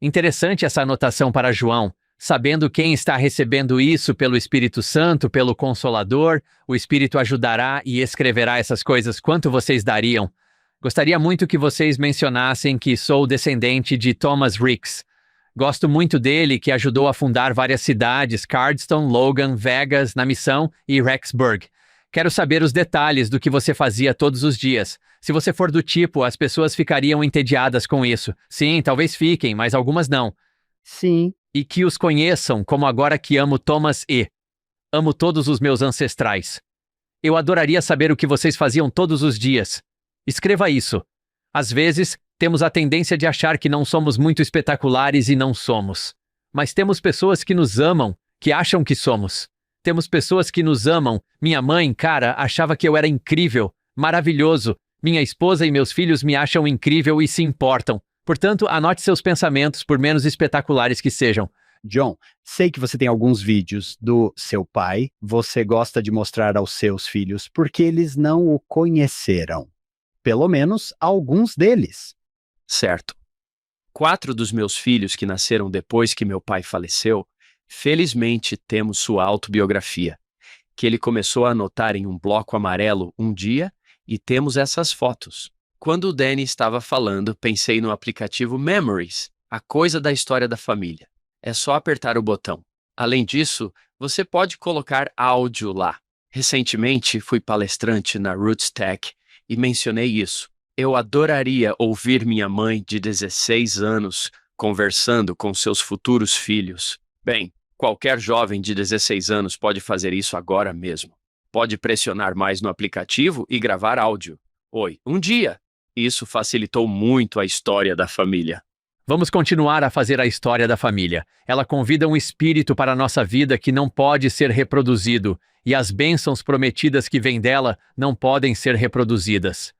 Interessante essa anotação para João. Sabendo quem está recebendo isso pelo Espírito Santo, pelo Consolador, o Espírito ajudará e escreverá essas coisas. Quanto vocês dariam? Gostaria muito que vocês mencionassem que sou descendente de Thomas Ricks. Gosto muito dele, que ajudou a fundar várias cidades, Cardston, Logan, Vegas, na Missão e Rexburg. Quero saber os detalhes do que você fazia todos os dias. Se você for do tipo, as pessoas ficariam entediadas com isso. Sim, talvez fiquem, mas algumas não. Sim. E que os conheçam como agora que amo Thomas e amo todos os meus ancestrais. Eu adoraria saber o que vocês faziam todos os dias. Escreva isso. Às vezes, temos a tendência de achar que não somos muito espetaculares e não somos. Mas temos pessoas que nos amam, que acham que somos. Temos pessoas que nos amam. Minha mãe, achava que eu era incrível, maravilhoso. Minha esposa e meus filhos me acham incrível e se importam. Portanto, anote seus pensamentos, por menos espetaculares que sejam. John, sei que você tem alguns vídeos do seu pai. Você gosta de mostrar aos seus filhos porque eles não o conheceram. Pelo menos alguns deles. Certo. 4 dos meus filhos que nasceram depois que meu pai faleceu, felizmente temos sua autobiografia, que ele começou a anotar em um bloco amarelo um dia, e temos essas fotos. Quando o Danny estava falando, pensei no aplicativo Memories, a coisa da história da família. É só apertar o botão. Além disso, você pode colocar áudio lá. Recentemente, fui palestrante na Roots Tech e mencionei isso. Eu adoraria ouvir minha mãe de 16 anos conversando com seus futuros filhos. Bem, qualquer jovem de 16 anos pode fazer isso agora mesmo. Pode pressionar mais no aplicativo e gravar áudio. Oi, um dia. Isso facilitou muito a história da família. Vamos continuar a fazer a história da família. Ela convida um espírito para a nossa vida que não pode ser reproduzido, e as bênçãos prometidas que vêm dela não podem ser reproduzidas.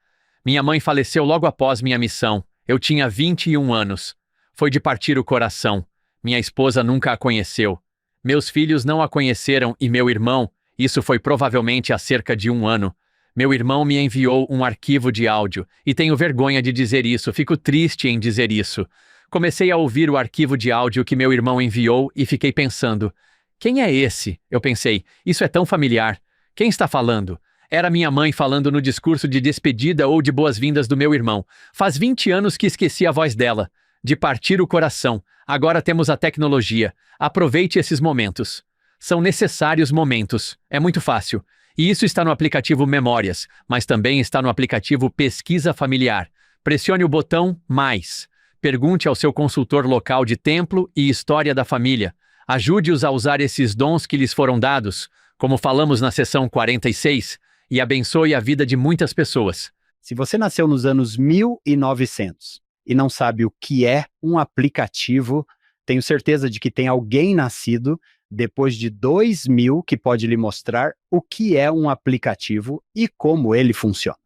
Minha mãe faleceu logo após minha missão. Eu tinha 21 anos. Foi de partir o coração. Minha esposa nunca a conheceu. Meus filhos não a conheceram e meu irmão, isso foi provavelmente há cerca de 1 ano. Meu irmão me enviou um arquivo de áudio, e tenho vergonha de dizer isso, fico triste em dizer isso. Comecei a ouvir o arquivo de áudio que meu irmão enviou e fiquei pensando, quem é esse? Eu pensei, isso é tão familiar. Quem está falando? Era minha mãe falando no discurso de despedida ou de boas-vindas do meu irmão. Faz 20 anos que esqueci a voz dela. De partir o coração. Agora temos a tecnologia. Aproveite esses momentos. São necessários momentos. É muito fácil. E isso está no aplicativo Memórias, mas também está no aplicativo Pesquisa Familiar. Pressione o botão Mais. Pergunte ao seu consultor local de templo e história da família. Ajude-os a usar esses dons que lhes foram dados, como falamos na sessão 46, e abençoe a vida de muitas pessoas. Se você nasceu nos anos 1900 e não sabe o que é um aplicativo, tenho certeza de que tem alguém nascido depois de 2000 que pode lhe mostrar o que é um aplicativo e como ele funciona.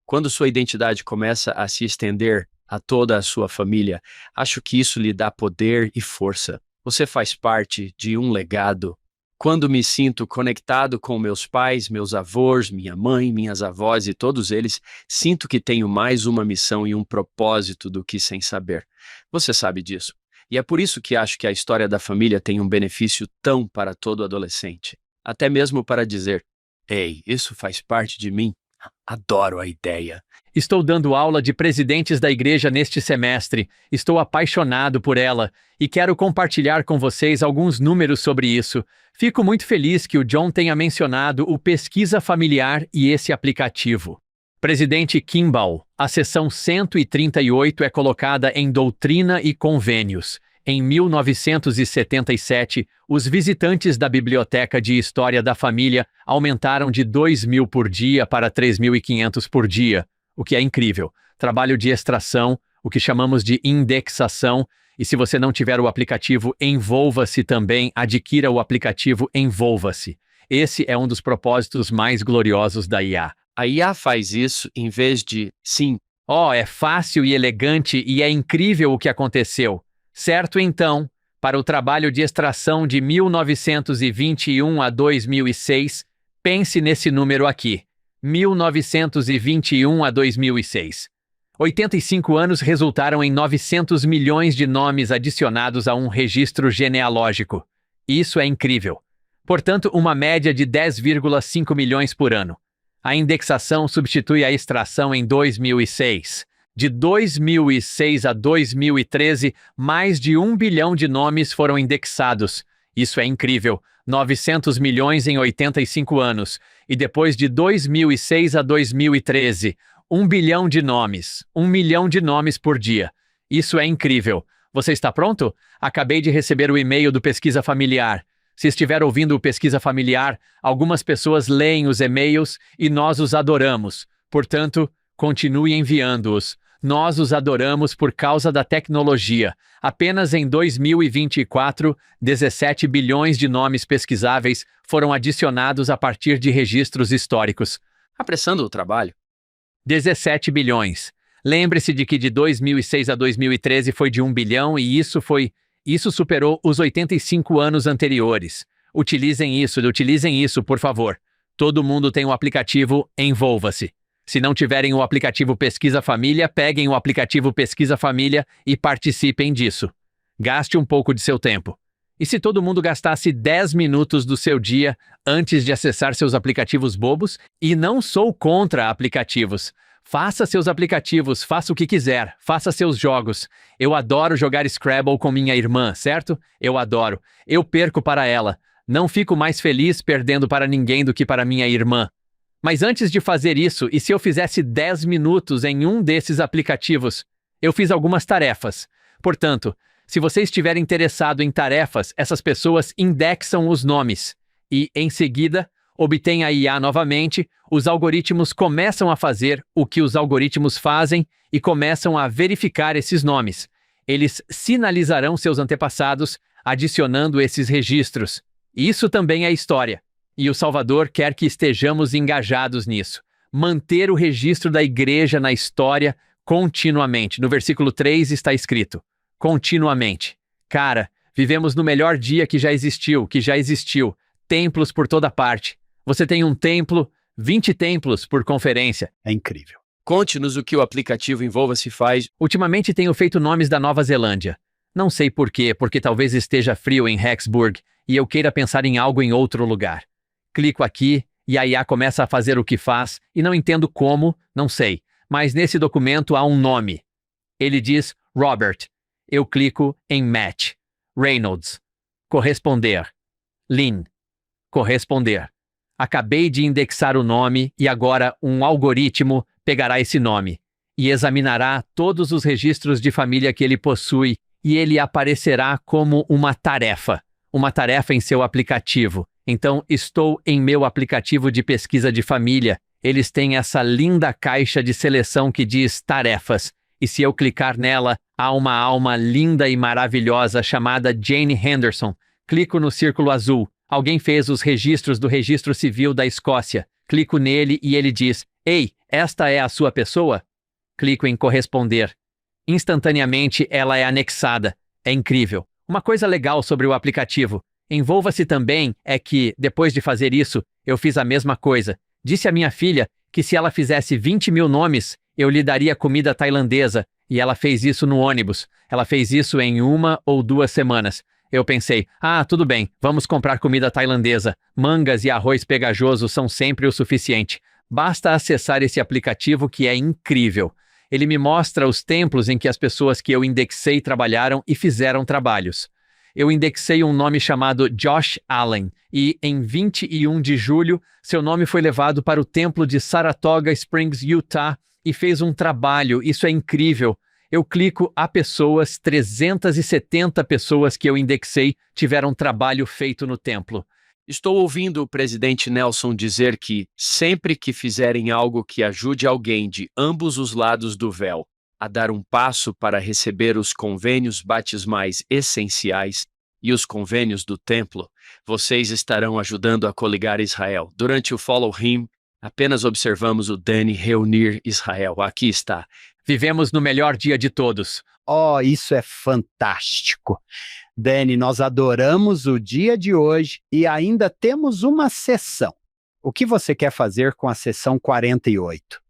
Quando sua identidade começa a se estender a toda a sua família, acho que isso lhe dá poder e força. Você faz parte de um legado. Quando me sinto conectado com meus pais, meus avós, minha mãe, minhas avós e todos eles, sinto que tenho mais uma missão e um propósito do que sem saber. Você sabe disso. E é por isso que acho que a história da família tem um benefício tão para todo adolescente. Até mesmo para dizer, ei, isso faz parte de mim. Adoro a ideia. Estou dando aula de presidentes da igreja neste semestre. Estou apaixonado por ela e quero compartilhar com vocês alguns números sobre isso. Fico muito feliz que o John tenha mencionado o Pesquisa Familiar e esse aplicativo. Presidente Kimball, a seção 138 é colocada em Doutrina e Convênios. Em 1977, os visitantes da Biblioteca de História da Família aumentaram de 2.000 por dia para 3.500 por dia, o que é incrível. Trabalho de extração, o que chamamos de indexação, e se você não tiver o aplicativo Envolva-se também, adquira o aplicativo Envolva-se. Esse é um dos propósitos mais gloriosos da IA. A IA faz isso em vez de sim. É fácil e elegante e é incrível o que aconteceu. Certo, então, para o trabalho de extração de 1921 a 2006, pense nesse número aqui. 1921 a 2006. 85 anos resultaram em 900 milhões de nomes adicionados a um registro genealógico. Isso é incrível. Portanto, uma média de 10,5 milhões por ano. A indexação substitui a extração em 2006. De 2006 a 2013, mais de 1 bilhão de nomes foram indexados. Isso é incrível. 900 milhões em 85 anos. E depois de 2006 a 2013, 1 bilhão de nomes. 1 milhão de nomes por dia. Isso é incrível. Você está pronto? Acabei de receber o e-mail do Pesquisa Familiar. Se estiver ouvindo o Pesquisa Familiar, algumas pessoas leem os e-mails e nós os adoramos. Portanto, continue enviando-os. Nós os adoramos por causa da tecnologia. Apenas em 2024, 17 bilhões de nomes pesquisáveis foram adicionados a partir de registros históricos. Apressando o trabalho. 17 bilhões. Lembre-se de que de 2006 a 2013 foi de 1 bilhão e isso superou os 85 anos anteriores. Utilizem isso, por favor. Todo mundo tem o aplicativo Envolva-se. Se não tiverem o aplicativo Pesquisa Família, peguem o aplicativo Pesquisa Família e participem disso. Gaste um pouco de seu tempo. E se todo mundo gastasse 10 minutos do seu dia antes de acessar seus aplicativos bobos? E não sou contra aplicativos. Faça seus aplicativos, faça o que quiser, faça seus jogos. Eu adoro jogar Scrabble com minha irmã, certo? Eu adoro. Eu perco para ela. Não fico mais feliz perdendo para ninguém do que para minha irmã. Mas antes de fazer isso, e se eu fizesse 10 minutos em um desses aplicativos? Eu fiz algumas tarefas. Portanto, se você estiver interessado em tarefas, essas pessoas indexam os nomes. E, em seguida, obtém a IA novamente, os algoritmos começam a fazer o que os algoritmos fazem e começam a verificar esses nomes. Eles sinalizarão seus antepassados, adicionando esses registros. Isso também é história. E o Salvador quer que estejamos engajados nisso. Manter o registro da igreja na história continuamente. No versículo 3 está escrito, continuamente. Cara, Vivemos no melhor dia que já existiu, Templos por toda parte. Você tem um templo, 20 templos por conferência. É incrível. Conte-nos o que o aplicativo Envolva-se faz. Ultimamente tenho feito nomes da Nova Zelândia. Não sei por quê, porque talvez esteja frio em Rexburg e eu queira pensar em algo em outro lugar. Clico aqui e a IA começa a fazer o que faz e não entendo como, não sei. Mas nesse documento há um nome. Ele diz Robert. Eu clico em Match. Reynolds. Corresponder. Lynn. Corresponder. Acabei de indexar o nome e agora um algoritmo pegará esse nome e examinará todos os registros de família que ele possui e ele aparecerá como uma tarefa em seu aplicativo. Então, estou em meu aplicativo de pesquisa de família. Eles têm essa linda caixa de seleção que diz tarefas. E se eu clicar nela, há uma alma linda e maravilhosa chamada Jane Henderson. Clico no círculo azul. Alguém fez os registros do Registro Civil da Escócia. Clico nele e ele diz: Ei, esta é a sua pessoa? Clico em corresponder. Instantaneamente ela é anexada. É incrível. Uma coisa legal sobre o aplicativo. Envolva-se também é que, depois de fazer isso, eu fiz a mesma coisa. Disse à minha filha que se ela fizesse 20 mil nomes, eu lhe daria comida tailandesa, e ela fez isso no ônibus. Ela fez isso em 1 ou 2 semanas. Eu pensei, tudo bem, vamos comprar comida tailandesa. Mangas e arroz pegajoso são sempre o suficiente. Basta acessar esse aplicativo que é incrível. Ele me mostra os templos em que as pessoas que eu indexei trabalharam e fizeram trabalhos. Eu indexei um nome chamado Josh Allen e, em 21 de julho, seu nome foi levado para o templo de Saratoga Springs, Utah, e fez um trabalho. Isso é incrível. Eu clico a pessoas, 370 pessoas que eu indexei tiveram trabalho feito no templo. Estou ouvindo o presidente Nelson dizer que, sempre que fizerem algo que ajude alguém de ambos os lados do véu a dar um passo para receber os convênios batismais essenciais e os convênios do templo, vocês estarão ajudando a coligar Israel. Durante o Follow Him, apenas observamos o Danny reunir Israel. Aqui está. Vivemos no melhor dia de todos. Oh, isso é fantástico. Danny, nós adoramos o dia de hoje e ainda temos uma sessão. O que você quer fazer com a sessão 48?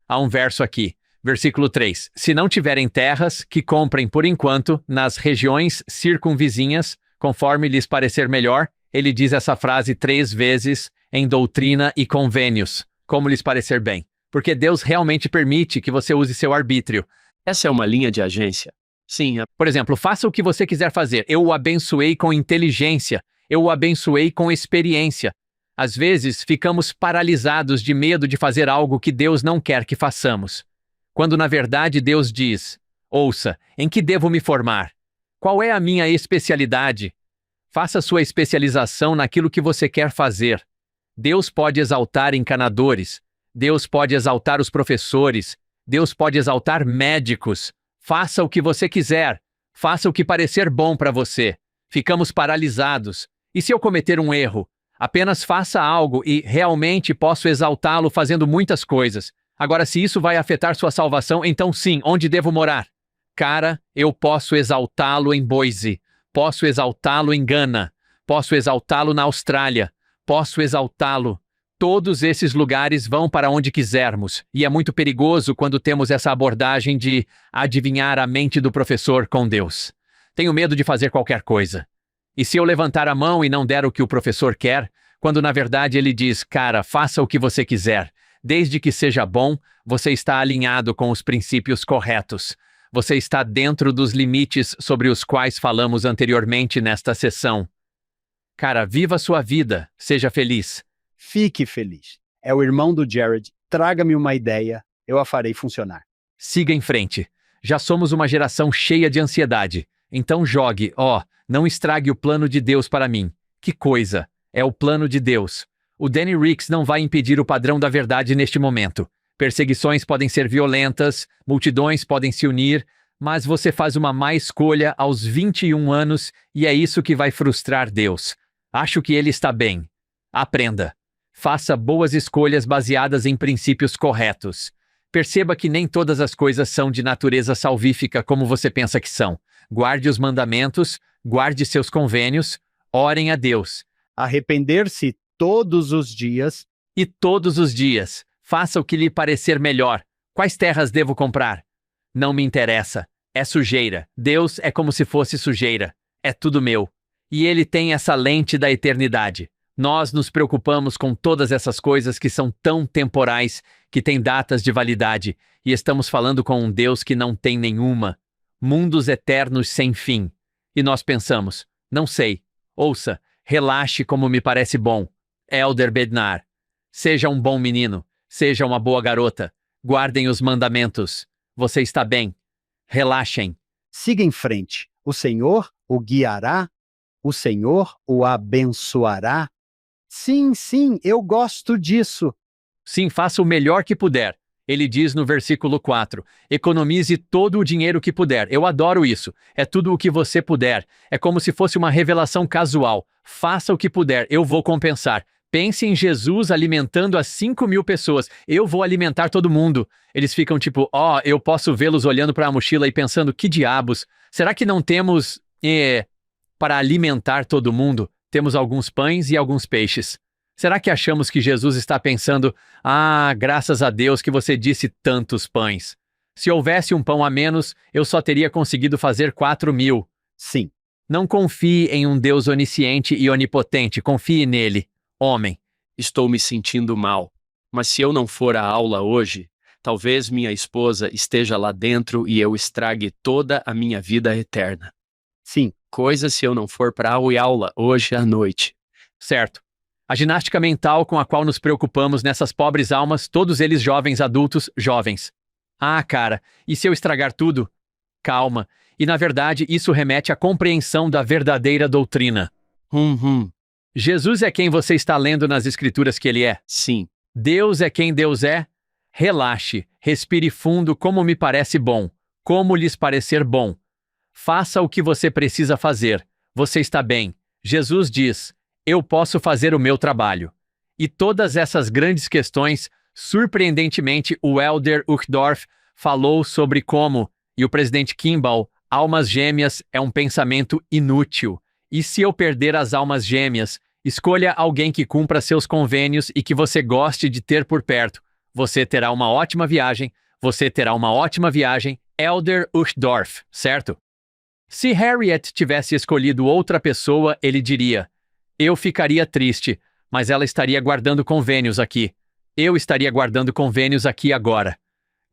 Há um verso aqui, versículo 3. Se não tiverem terras, que comprem por enquanto nas regiões circunvizinhas, conforme lhes parecer melhor. Ele diz essa frase 3 vezes em Doutrina e Convênios, como lhes parecer bem. Porque Deus realmente permite que você use seu arbítrio. Essa é uma linha de agência. Sim. Por exemplo, faça o que você quiser fazer. Eu o abençoei com inteligência. Eu o abençoei com experiência. Às vezes, ficamos paralisados de medo de fazer algo que Deus não quer que façamos. Quando, na verdade, Deus diz: ouça, em que devo me formar? Qual é a minha especialidade? Faça sua especialização naquilo que você quer fazer. Deus pode exaltar encanadores. Deus pode exaltar os professores. Deus pode exaltar médicos. Faça o que você quiser. Faça o que parecer bom para você. Ficamos paralisados. E se eu cometer um erro? Apenas faça algo e realmente posso exaltá-lo fazendo muitas coisas. Agora, se isso vai afetar sua salvação, então sim, onde devo morar? Cara, eu posso exaltá-lo em Boise. Posso exaltá-lo em Gana. Posso exaltá-lo na Austrália. Posso exaltá-lo. Todos esses lugares vão para onde quisermos, e é muito perigoso quando temos essa abordagem de adivinhar a mente do professor com Deus. Tenho medo de fazer qualquer coisa. E se eu levantar a mão e não der o que o professor quer, quando na verdade ele diz, cara, faça o que você quiser, desde que seja bom, você está alinhado com os princípios corretos. Você está dentro dos limites sobre os quais falamos anteriormente nesta sessão. Cara, viva sua vida, seja feliz. Fique feliz. É o irmão do Jared. Traga-me uma ideia, eu a farei funcionar. Siga em frente. Já somos uma geração cheia de ansiedade. Então jogue, não estrague o plano de Deus para mim. Que coisa! É o plano de Deus. O Danny Ricks não vai impedir o padrão da verdade neste momento. Perseguições podem ser violentas, multidões podem se unir, mas você faz uma má escolha aos 21 anos e é isso que vai frustrar Deus. Acho que ele está bem. Aprenda. Faça boas escolhas baseadas em princípios corretos. Perceba que nem todas as coisas são de natureza salvífica como você pensa que são. Guarde os mandamentos, Guarde seus convênios, orem a Deus. Arrepender-se todos os dias. E todos os dias, faça o que lhe parecer melhor. Quais terras devo comprar? Não me interessa. É sujeira. Deus é como se fosse sujeira. É tudo meu. E ele tem essa lente da eternidade. Nós nos preocupamos com todas essas coisas que são tão temporais, que têm datas de validade, e estamos falando com um Deus que não tem nenhuma. Mundos eternos sem fim. E nós pensamos, não sei. Ouça, relaxe como me parece bom. Elder Bednar. Seja um bom menino. Seja uma boa garota. Guardem os mandamentos. Você está bem. Relaxem. Siga em frente. O Senhor o guiará. O Senhor o abençoará. Sim, sim, eu gosto disso. Sim, faça o melhor que puder. Ele diz no versículo 4, economize todo o dinheiro que puder. Eu adoro isso. É tudo o que você puder. É como se fosse uma revelação casual. Faça o que puder, eu vou compensar. Pense em Jesus alimentando as 5.000 pessoas. Eu vou alimentar todo mundo. Eles ficam tipo, eu posso vê-los olhando para a mochila e pensando, que diabos? Será que não temos, para alimentar todo mundo? Temos alguns pães e alguns peixes. Será que achamos que Jesus está pensando, graças a Deus que você disse tantos pães. Se houvesse um pão a menos, eu só teria conseguido fazer 4.000. Sim. Não confie em um Deus onisciente e onipotente, confie nele. Homem. Estou me sentindo mal. Mas se eu não for à aula hoje, talvez minha esposa esteja lá dentro e eu estrague toda a minha vida eterna. Sim. Coisa se eu não for para a aula hoje à noite. Certo. A ginástica mental com a qual nos preocupamos nessas pobres almas, todos eles jovens adultos, jovens. Cara, e se eu estragar tudo? Calma. E na verdade, isso remete à compreensão da verdadeira doutrina. Jesus é quem você está lendo nas escrituras que ele é? Sim. Deus é quem Deus é? Relaxe, respire fundo como me parece bom, como lhes parecer bom. Faça o que você precisa fazer. Você está bem. Jesus diz, eu posso fazer o meu trabalho. E todas essas grandes questões, surpreendentemente, o Elder Uchtdorf falou sobre como, e o presidente Kimball, almas gêmeas é um pensamento inútil. E se eu perder as almas gêmeas, escolha alguém que cumpra seus convênios e que você goste de ter por perto. Você terá uma ótima viagem. Você terá uma ótima viagem, Elder Uchtdorf, certo? Se Harriet tivesse escolhido outra pessoa, ele diria, eu ficaria triste, mas ela estaria guardando convênios aqui. Eu estaria guardando convênios aqui agora.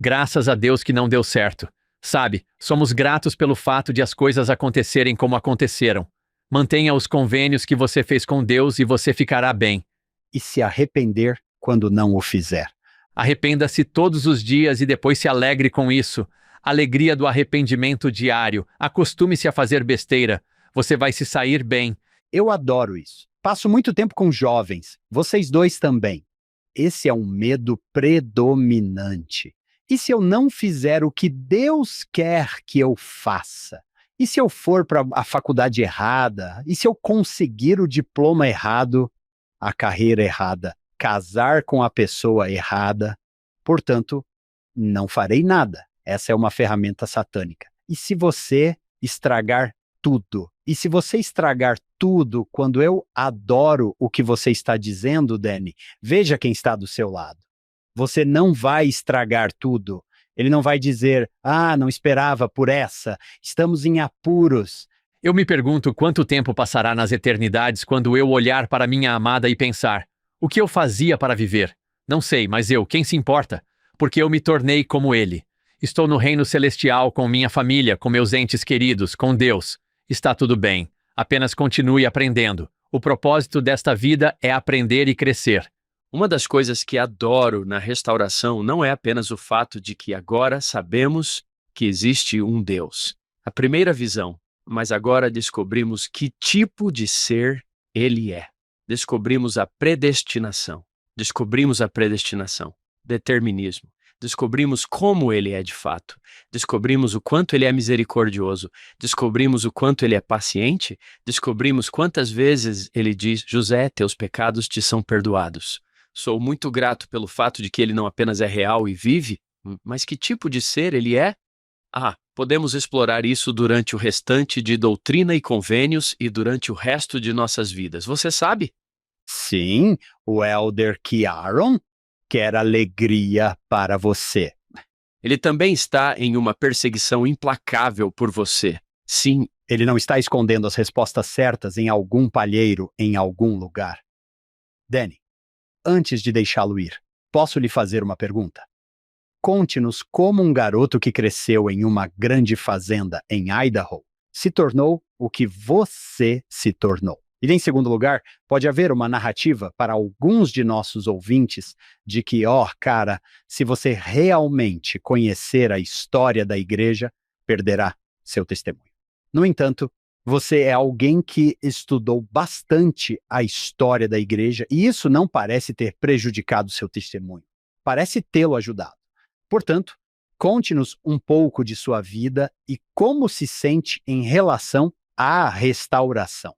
Graças a Deus que não deu certo. Sabe, somos gratos pelo fato de as coisas acontecerem como aconteceram. Mantenha os convênios que você fez com Deus e você ficará bem. E se arrepender quando não o fizer. Arrependa-se todos os dias e depois se alegre com isso. Alegria do arrependimento diário. Acostume-se a fazer besteira. Você vai se sair bem. Eu adoro isso. Passo muito tempo com jovens. Vocês dois também. Esse é um medo predominante. E se eu não fizer o que Deus quer que eu faça? E se eu for para a faculdade errada? E se eu conseguir o diploma errado? A carreira errada? Casar com a pessoa errada? Portanto, não farei nada. Essa é uma ferramenta satânica. E se você estragar tudo? E se você estragar tudo quando eu adoro o que você está dizendo, Danny, veja quem está do seu lado. Você não vai estragar tudo. Ele não vai dizer, não esperava por essa, estamos em apuros. Eu me pergunto quanto tempo passará nas eternidades quando eu olhar para minha amada e pensar, o que eu fazia para viver? Não sei, mas quem se importa? Porque eu me tornei como ele. Estou no reino celestial com minha família, com meus entes queridos, com Deus. Está tudo bem. Apenas continue aprendendo. O propósito desta vida é aprender e crescer. Uma das coisas que adoro na restauração não é apenas o fato de que agora sabemos que existe um Deus. A primeira visão, mas agora descobrimos que tipo de ser ele é. Descobrimos a predestinação. Determinismo. Descobrimos como ele é de fato. Descobrimos o quanto ele é misericordioso. Descobrimos o quanto ele é paciente. Descobrimos quantas vezes ele diz, José, teus pecados te são perdoados. Sou muito grato pelo fato de que ele não apenas é real e vive, mas que tipo de ser ele é? Podemos explorar isso durante o restante de Doutrina e Convênios e durante o resto de nossas vidas. Você sabe? Sim, o Elder Kiaron quer alegria para você. Ele também está em uma perseguição implacável por você. Sim, Ele não está escondendo as respostas certas em algum palheiro em algum lugar. Danny, antes de deixá-lo ir, posso lhe fazer uma pergunta? Conte-nos como um garoto que cresceu em uma grande fazenda em Idaho se tornou o que você se tornou. E, em segundo lugar, pode haver uma narrativa para alguns de nossos ouvintes de que, cara, se você realmente conhecer a história da igreja, perderá seu testemunho. No entanto, você é alguém que estudou bastante a história da igreja e isso não parece ter prejudicado seu testemunho. Parece tê-lo ajudado. Portanto, conte-nos um pouco de sua vida e como se sente em relação à restauração.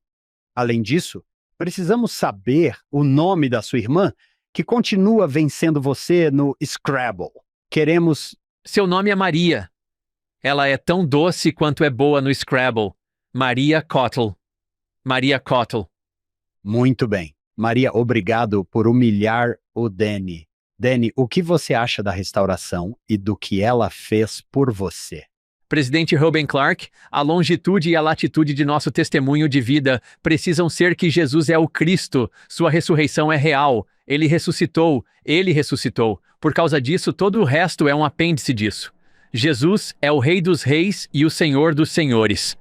Além disso, precisamos saber o nome da sua irmã, que continua vencendo você no Scrabble. Queremos... Seu nome é Maria. Ela é tão doce quanto é boa no Scrabble. Maria Cottle. Maria Cottle. Muito bem. Maria, obrigado por humilhar o Danny. Danny, o que você acha da restauração e do que ela fez por você? Presidente Reuben Clark, a longitude e a latitude de nosso testemunho de vida precisam ser que Jesus é o Cristo, sua ressurreição é real, ele ressuscitou. Por causa disso, todo o resto é um apêndice disso. Jesus é o Rei dos Reis e o Senhor dos Senhores.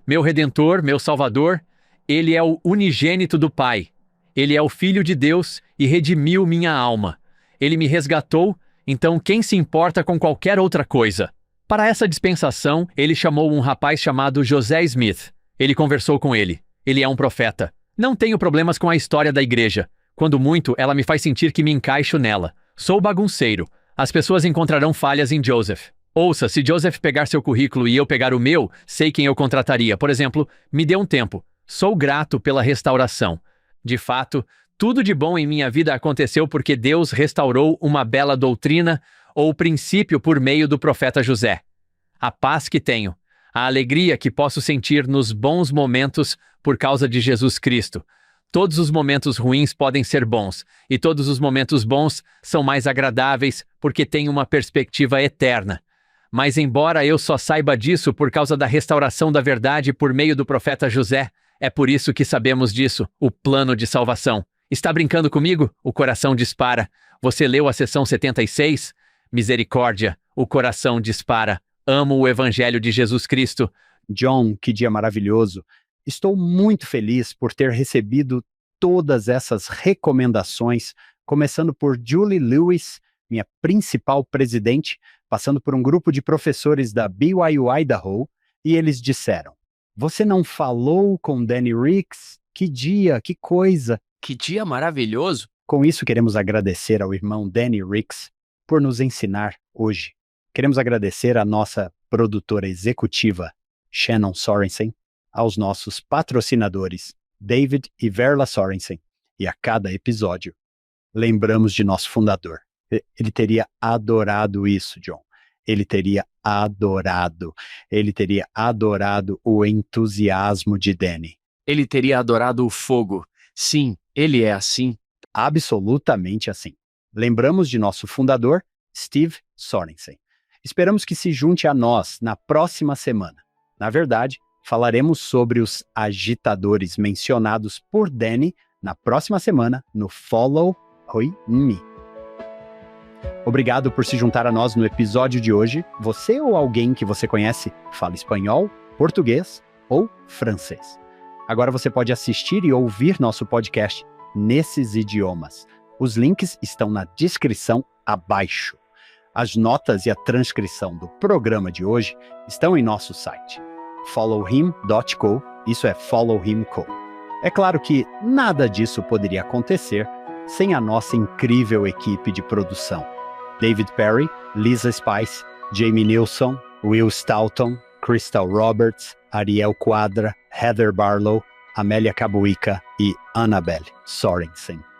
Meu Redentor, meu Salvador, ele é o unigênito do Pai. Ele é o Filho de Deus e redimiu minha alma. Ele me resgatou, então quem se importa com qualquer outra coisa? Para essa dispensação, ele chamou um rapaz chamado José Smith. Ele conversou com ele. Ele é um profeta. Não tenho problemas com a história da igreja. Quando muito, ela me faz sentir que me encaixo nela. Sou bagunceiro. As pessoas encontrarão falhas em Joseph. Ouça, se Joseph pegar seu currículo e eu pegar o meu, sei quem eu contrataria. Por exemplo, me dê um tempo. Sou grato pela restauração. De fato, tudo de bom em minha vida aconteceu porque Deus restaurou uma bela doutrina ou princípio por meio do profeta José. A paz que tenho, a alegria que posso sentir nos bons momentos por causa de Jesus Cristo. Todos os momentos ruins podem ser bons, e todos os momentos bons são mais agradáveis porque têm uma perspectiva eterna. Mas embora eu só saiba disso por causa da restauração da verdade por meio do profeta José, é por isso que sabemos disso, o plano de salvação. Está brincando comigo? O coração dispara. Você leu a seção 76? Misericórdia, o coração dispara. Amo o Evangelho de Jesus Cristo. John, que dia maravilhoso. Estou muito feliz por ter recebido todas essas recomendações, começando por Julie Lewis, minha principal presidente, passando por um grupo de professores da BYU Idaho, e eles disseram: "Você não falou com Danny Ricks? Que dia, que coisa!" que dia maravilhoso! Com isso, queremos agradecer ao irmão Danny Ricks por nos ensinar hoje. Queremos agradecer à nossa produtora executiva, Shannon Sorensen, aos nossos patrocinadores, David e Verla Sorensen, e a cada episódio, lembramos de nosso fundador. Ele teria adorado isso, John. Ele teria adorado o entusiasmo de Danny. Ele teria adorado o fogo. Sim, ele é assim. Absolutamente assim. Lembramos de nosso fundador, Steve Sorensen. Esperamos que se junte a nós na próxima semana. Na verdade, falaremos sobre os agitadores mencionados por Danny na próxima semana no Follow Me. Obrigado por se juntar a nós no episódio de hoje. Você ou alguém que você conhece fala espanhol, português ou francês. Agora você pode assistir e ouvir nosso podcast nesses idiomas. Os links estão na descrição abaixo. As notas e a transcrição do programa de hoje estão em nosso site, followhim.co, isso é Follow Him Co. É claro que nada disso poderia acontecer sem a nossa incrível equipe de produção. David Perry, Lisa Spice, Jamie Nilsson, Will Stoughton, Crystal Roberts, Ariel Quadra, Heather Barlow, Amélia Cabuica e Annabelle Sorensen.